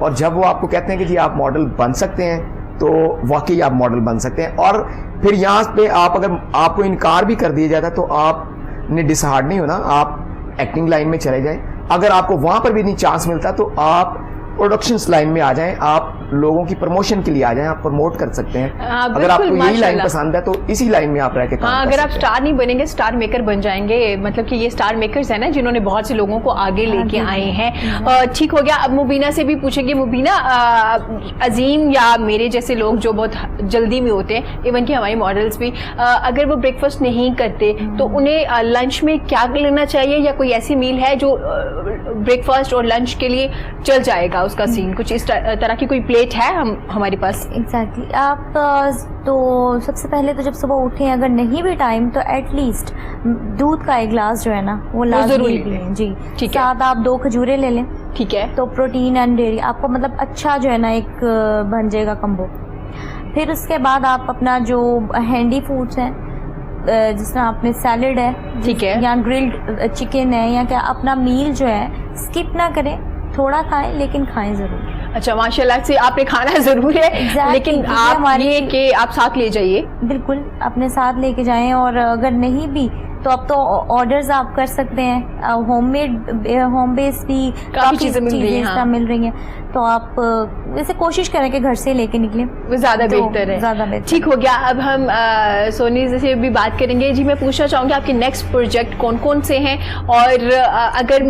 D: اور جب وہ آپ کو کہتے ہیں کہ جی آپ ماڈل بن سکتے ہیں تو واقعی آپ ماڈل بن سکتے ہیں. اور پھر یہاں پہ آپ اگر آپ کو انکار بھی کر دیا جاتا ہے تو آپ نے ڈس ہارڈ نہیں ہونا, آپ ایکٹنگ لائن میں چلے جائیں. اگر آپ کو وہاں پر بھی نہیں چانس ملتا تو آپ پروڈکشنز لائن میں آ جائیں, آپ لوگوں کی پروموشن کے لیے آ جائیں, آپ پروموٹ کر سکتے ہیں. اگر آپ کو یہی لائن پسند ہے تو اسی لائن میں آپ رہ کے کام کر سکتے ہیں.
A: اگر آپ سٹار نہیں بنیں گے سٹار میکر بن جائیں گے, مطلب کہ یہ سٹار میکرز ہیں نا جنہوں نے بہت سے لوگوں کو آگے لے کے آئے ہیں. ٹھیک ہو گیا, اب مبینہ سے بھی پوچھیں گے. مبینہ, عظیم یا میرے جیسے لوگ جو بہت جلدی میں ہوتے ہیں, ایون کہ ہمارے ماڈلز بھی, اگر وہ بریک فاسٹ نہیں کرتے تو انہیں لنچ میں کیا لینا چاہیے, یا کوئی ایسی میل ہے جو بریک فاسٹ اور لنچ کے لیے چل جائے گا, اس کا سین کچھ اس طرح کی کوئی پلیٹ ہے ہمارے پاس؟
C: ایگزیکٹلی. آپ تو سب سے پہلے تو جب صبح اٹھیں, اگر نہیں بھی ٹائم تو ایٹ لیسٹ دودھ کا ایک گلاس جو ہے نا وہ لازمی لیں. جی, ساتھ آپ 2 کھجوریں لے لیں.
A: ٹھیک ہے,
C: تو پروٹین اینڈ ڈیری آپ کو مطلب اچھا جو ہے نا ایک بن جائے گا کمبو. پھر اس کے بعد آپ اپنا جو ہینڈی فوڈس ہیں, جس طرح آپ نے سیلڈ ہے,
A: ٹھیک ہے,
C: یا گرلڈ چکن ہے, یا کیا, اپنا میل جو ہے اسکپ نہ کریں, تھوڑا کھائیں لیکن کھائیں ضرور.
A: اچھا, ماشاء اللہ سے آپ نے کھانا ضرور ہے, لیکن آپ یہ کہ آپ ساتھ لے جائیے. بالکل
C: اپنے ساتھ لے کے جائیں. اور اگر نہیں بھی تو اب تو آرڈرز آپ کر سکتے ہیں, ہوم بیس بھی
A: کافی چیزیں مل رہی ہیں,
C: تو آپ ویسے کوشش کریں کہ گھر سے لے کے نکلیں,
A: وہ زیادہ بہتر ہے. ٹھیک ہو گیا, اب ہم سونی سے بھی بات کریں گے. جی, میں پوچھنا چاہوں گی آپ کے نیکسٹ پروجیکٹ کون کون سے ہیں, اور اگر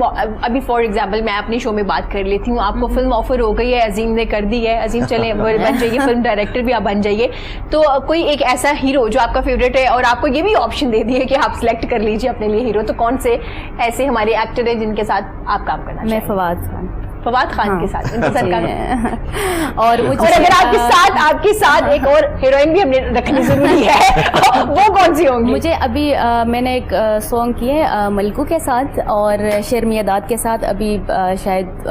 A: ابھی فار ایگزامپل میں اپنے شو میں بات کر لیتی ہوں, آپ کو فلم آفر ہو گئی ہے, عظیم نے کر دی ہے, عظیم چلیں بن جائیے فلم ڈائریکٹر بھی آپ بن جائیے, تو کوئی ایک ایسا ہیرو جو آپ کا فیوریٹ ہے اور آپ کو یہ بھی آپشن دے دیے کہ آپ سلیکٹ کر لیجیے اپنے لیے ہیرو, تو کون سے ایسے ہمارے ایکٹر ہیں جن کے ساتھ آپ کام کرنا چاہیے؟
B: میں
A: فواد خان کے ساتھ
B: اور
A: اگر آپ کے ساتھ ایک اور ہیروئن بھی ہم نے رکھنی ضروری ہے, وہ کون سی ہوں گی؟
B: مجھے ابھی میں نے ایک سانگ کی ہے ملکو کے ساتھ اور شرمی اداد کے ساتھ, ابھی شاید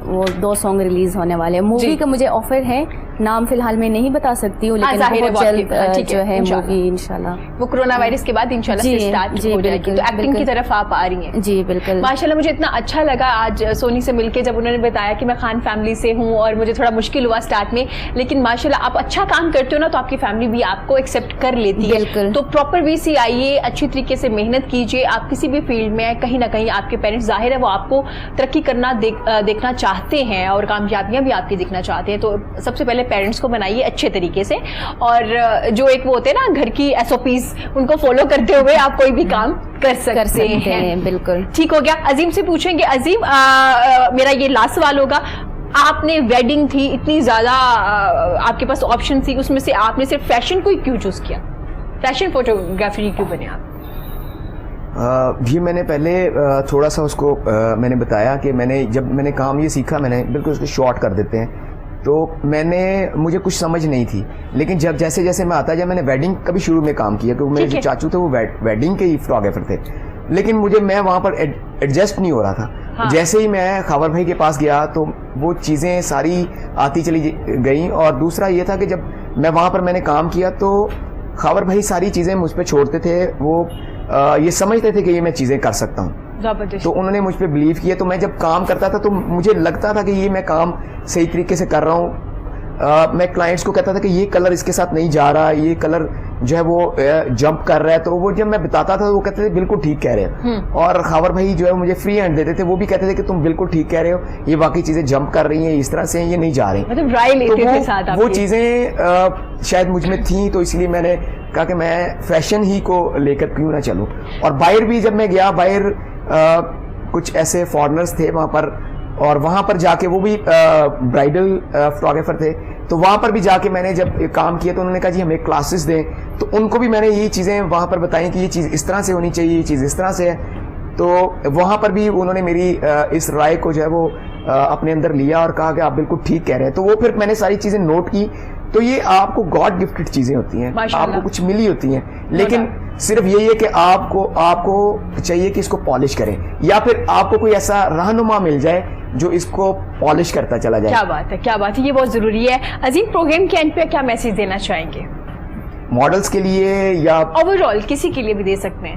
B: وہ 2 سانگ ریلیز ہونے والے ہیں. مووی کا مجھے آفر ہے, نام فی الحال میں نہیں بتا سکتی ہوں, لیکن بہت جلد جو ہے مووی انشاءاللہ,
A: وہ کورونا وائرس کے بعد انشاءاللہ سے اسٹارٹ ہو جائے گی. تو ایکٹنگ کی طرف آپ آ رہی ہیں؟
B: جی بالکل.
A: ماشاءاللہ, مجھے اتنا اچھا لگا آج سونی سے مل کے, جب انہوں نے بتایا کہ میں خان فیملی سے ہوں اور مجھے تھوڑا مشکل ہوا اسٹارٹ میں, لیکن ماشاءاللہ آپ اچھا کام کرتے ہو نا تو آپ کی فیملی بھی آپ کو ایکسیپٹ کر لیتی ہے. تو پراپر وے سے آئیے, اچھی طریقے سے محنت کیجیے. آپ کسی بھی فیلڈ میں کہیں نہ کہیں آپ کے پیرنٹس ظاہر ہے وہ آپ کو ترقی کرنا دیکھنا چاہتے ہیں اور کامیابیاں بھی آپ کی دیکھنا چاہتے ہیں. تو سب سے پہلے پیرنٹس کو بنائیے اچھے طریقے سے, اور جو ایک وہ ہوتے ہیں نا گھر کی SOPs, ان کو فالو کرتے ہوئے آپ کوئی بھی کام کر سکتے ہیں.
B: بالکل.
A: ٹھیک ہو گیا, عظیم سے پوچھیں گے. عظیم, میرا یہ لاسٹ سوال ہوگا. آپ نے ویڈنگ تھی, اتنی زیادہ آپ کے پاس آپشن تھی, اس میں سے آپ نے صرف فیشن کو ہی کیوں چوز کیا؟ فیشن فوٹوگرافی کیوں بنے آپ؟
D: جی, میں نے پہلے تھوڑا سا اس کو میں نے بتایا کہ جب میں نے کام یہ سیکھا, میں نے بالکل اس کو شارٹ کر دیتے ہیں, تو مجھے کچھ سمجھ نہیں تھی. لیکن جب جیسے جیسے میں آتا, جب میں نے ویڈنگ کا بھی شروع میں کام کیا, کیونکہ میرے جو چاچو تھے وہ ویڈنگ کے ہی فوٹوگرافر تھے, لیکن میں وہاں پر ایڈجسٹ نہیں ہو رہا تھا. جیسے ہی میں خاور بھائی کے پاس گیا تو وہ چیزیں ساری آتی چلی گئیں. اور دوسرا یہ تھا کہ جب میں وہاں پر میں نے کام کیا تو خاور بھائی ساری چیزیں مجھ پہ چھوڑتے تھے, وہ یہ سمجھتے تھے کہ یہ میں چیزیں کر سکتا ہوں, تو انہوں نے مجھ پہ بلیو کیا. تو میں جب کام کرتا تھا تو مجھے لگتا تھا کہ یہ میں کام صحیح طریقے سے کر رہا ہوں. میں کلائنٹس کو کہتا تھا کہ یہ کلر اس کے ساتھ نہیں جا رہا, یہ کلر جو ہے وہ جمپ کر رہا ہے, تو وہ جب میں بتاتا تھا وہ کہتے تھے بالکل ٹھیک کہہ رہے ہیں. اور خاور بھائی جو ہے مجھے فری ہینڈ دیتے تھے, وہ بھی کہتے تھے کہ تم بالکل ٹھیک کہہ رہے ہو, یہ باقی چیزیں جمپ کر رہی ہیں, اس طرح سے یہ نہیں جا رہی.
A: مطلب رائے لیتے تھے ساتھ آپ.
D: وہ چیزیں شاید مجھ میں تھیں, تو اس لیے میں نے کہا کہ میں فیشن ہی کو لے کر کیوں نہ چلوں. اور باہر بھی جب میں گیا, باہر کچھ ایسے فارنرز تھے وہاں پر, اور وہاں پر جا کے وہ بھی برائڈل فوٹوگرافر تھے, تو وہاں پر بھی جا کے میں نے جب کام کیا تو انہوں نے کہا جی ہمیں کلاسز دیں, تو ان کو بھی میں نے یہی چیزیں وہاں پر بتائیں کہ یہ چیز اس طرح سے ہونی چاہیے, یہ چیز اس طرح سے ہے. تو وہاں پر بھی انہوں نے میری اس رائے کو جو ہے وہ اپنے اندر لیا اور کہا کہ آپ بالکل ٹھیک کہہ رہے ہیں. تو وہ پھر میں نے ساری چیزیں نوٹ کی. تو یہ آپ کو گاڈ گفٹڈ چیزیں ہوتی ہیں, آپ کو کچھ ملی ہوتی ہیں, لیکن صرف یہی ہے کہ آپ کو چاہیے کہ اس کو پالش کریں, یا پھر آپ کو کوئی ایسا رہنما مل جائے جو اس کو پالش کرتا چلا جائے.
A: کیا بات ہے, کیا بات ہے, یہ بہت ضروری ہے. عظیم, پروگرام کے اینڈ پہ کیا میسج دینا چاہیں گے؟
D: ماڈلز کے لیے یا
A: اوور آل کسی کے لیے بھی دے سکتے ہیں.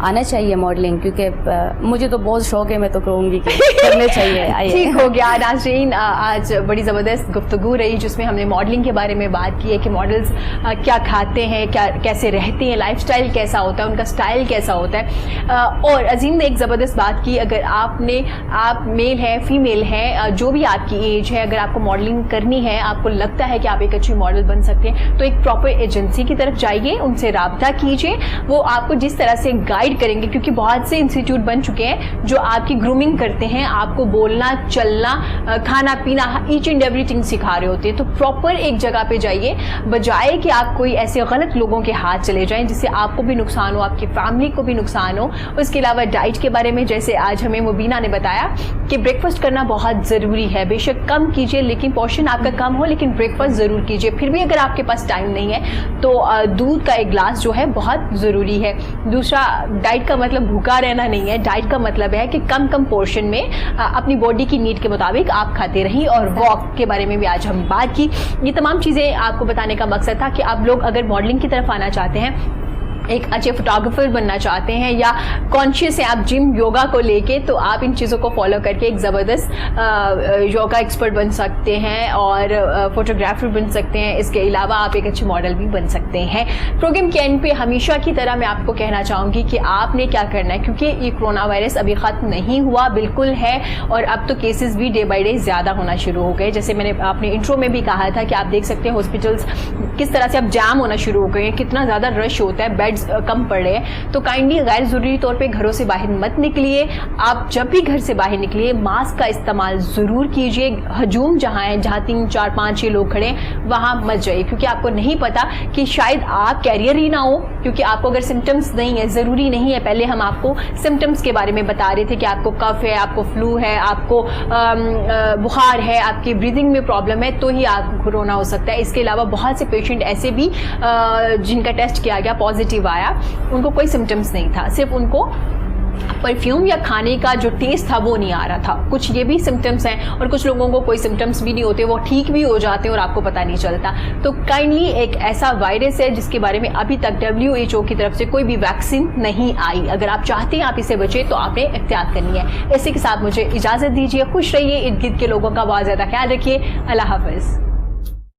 B: آنا چاہیے ماڈلنگ, کیونکہ مجھے تو بہت شوق ہے, میں تو کہوں گی کہ کرنے چاہیے.
A: ٹھیک ہو گیا ناظرین, آج بڑی زبردست گفتگو رہی جس میں ہم نے ماڈلنگ کے بارے میں بات کی ہے کہ ماڈلز کیا کھاتے ہیں, کیسے رہتے ہیں, لائف سٹائل کیسا ہوتا ہے, ان کا سٹائل کیسا ہوتا ہے. اور عظیم نے ایک زبردست بات کی, اگر آپ میل ہیں, فیمیل ہیں, جو بھی آپ کی ایج ہے, اگر آپ کو ماڈلنگ کرنی ہے, آپ کو لگتا ہے کہ آپ ایک اچھی ماڈل بن سکتے ہیں, تو ایک پراپر ایجنسی کی طرف جائیے, ان سے رابطہ کیجیے, وہ آپ کو جس طرح سے گائیڈ کریں گے, کیونکہ بہت سے انسٹیٹیوٹ بن چکے ہیں جو آپ کی گرومنگ کرتے ہیں, آپ کو بولنا, چلنا, کھانا پینا, ایچ اینڈ ایوری تھنگ سکھا رہے ہوتے ہیں. تو پراپر ایک جگہ پہ جائیے, بجائے کہ آپ کوئی ایسے غلط لوگوں کے ہاتھ چلے جائیں جس سے آپ کو بھی نقصان ہو, آپ کی فیملی کو بھی نقصان ہو. اس کے علاوہ ڈائٹ کے بارے میں جیسے آج ہمیں مبینہ نے بتایا کہ بریک فاسٹ کرنا بہت ضروری ہے, بے شک کم کیجیے, لیکن پورشن آپ کا کم ہو, لیکن بریک فاسٹ ضرور کیجیے. پھر بھی اگر آپ کے پاس ٹائم نہیں ہے تو دودھ کا ایک گلاس جو ہے بہت ضروری ہے. دوسرا, ڈائٹ کا مطلب بھوکا رہنا نہیں ہے, ڈائٹ کا مطلب ہے کہ کم پورشن میں اپنی باڈی کی نیڈ کے مطابق آپ کھاتے رہیں. اور واک کے بارے میں بھی آج ہم بات کی. یہ تمام چیزیں آپ کو بتانے کا مقصد تھا کہ آپ لوگ اگر ماڈلنگ کی طرف آنا چاہتے ہیں, ایک اچھے فوٹوگرافر بننا چاہتے ہیں, یا کانشیس ہیں آپ جم یوگا کو لے کے, تو آپ ان چیزوں کو فالو کر کے ایک زبردست یوگا ایکسپرٹ بن سکتے ہیں اور فوٹوگرافر بن سکتے ہیں. اس کے علاوہ آپ ایک اچھے ماڈل بھی بن سکتے ہیں. پروگرام کے اینڈ پہ ہمیشہ کی طرح میں آپ کو کہنا چاہوں گی کہ آپ نے کیا کرنا ہے, کیونکہ یہ کرونا وائرس ابھی ختم نہیں ہوا, بالکل ہے, اور اب تو کیسز بھی ڈے بائی ڈے زیادہ ہونا شروع ہو گئے. جیسے میں نے اپنے انٹرو میں بھی کہا تھا کہ آپ دیکھ سکتے ہیں ہاسپٹلس کس طرح سے اب جام ہونا شروع ہو گئے ہیں, کتنا زیادہ رش ہوتا ہے, بیڈ کم پڑ رہے ہیں. تو کائنڈلی غیر ضروری طور پہ گھروں سے باہر مت نکلیے. آپ جب بھی گھر سے باہر نکلیے ماسک کا استعمال ضرور کیجیے. ہجوم جہاں ہے, جہاں 3 4 5 6 لوگ کھڑے ہیں, وہاں مت جائیے, کیونکہ آپ کو نہیں پتا کہ شاید آپ کیریئر ہی نہ ہو. کیونکہ آپ کو اگر سمٹمز نہیں ہے, ضروری نہیں ہے, پہلے ہم آپ کو سمٹمز کے بارے میں بتا رہے تھے کہ آپ کو کف ہے, آپ کو فلو ہے, آپ کو بخار ہے, آپ کی بریدنگ میں پرابلم ہے, تو ہی آپ کورونا ہو سکتا ہے. اس کے علاوہ بہت سے پیشنٹ ایسے بھی جن کا ٹیسٹ کیا گیا پازیٹیو آیا, ان کو کوئی سمٹمز نہیں تھا, صرف ان کو پرفیوم یا کھانے کا جو ٹیسٹ تھا وہ نہیں آ رہا تھا. کچھ یہ بھی سمٹمز ہیں, اور کچھ لوگوں کو کوئی سمٹمز بھی نہیں ہوتے, وہ ٹھیک بھی ہو جاتے ہیں اور آپ کو پتہ نہیں چلتا. تو کائنڈلی ایک ایسا وائرس ہے جس کے بارے میں ابھی تک WHO کی طرف سے کوئی بھی ویکسین نہیں آئی. اگر آپ چاہتے ہیں آپ اسے بچیں تو آپ نے احتیاط کرنی ہے. اسی کے ساتھ مجھے اجازت دیجیے, خوش رہیے, ارد گرد کے لوگوں کا بہت زیادہ خیال رکھیے. اللہ حافظ.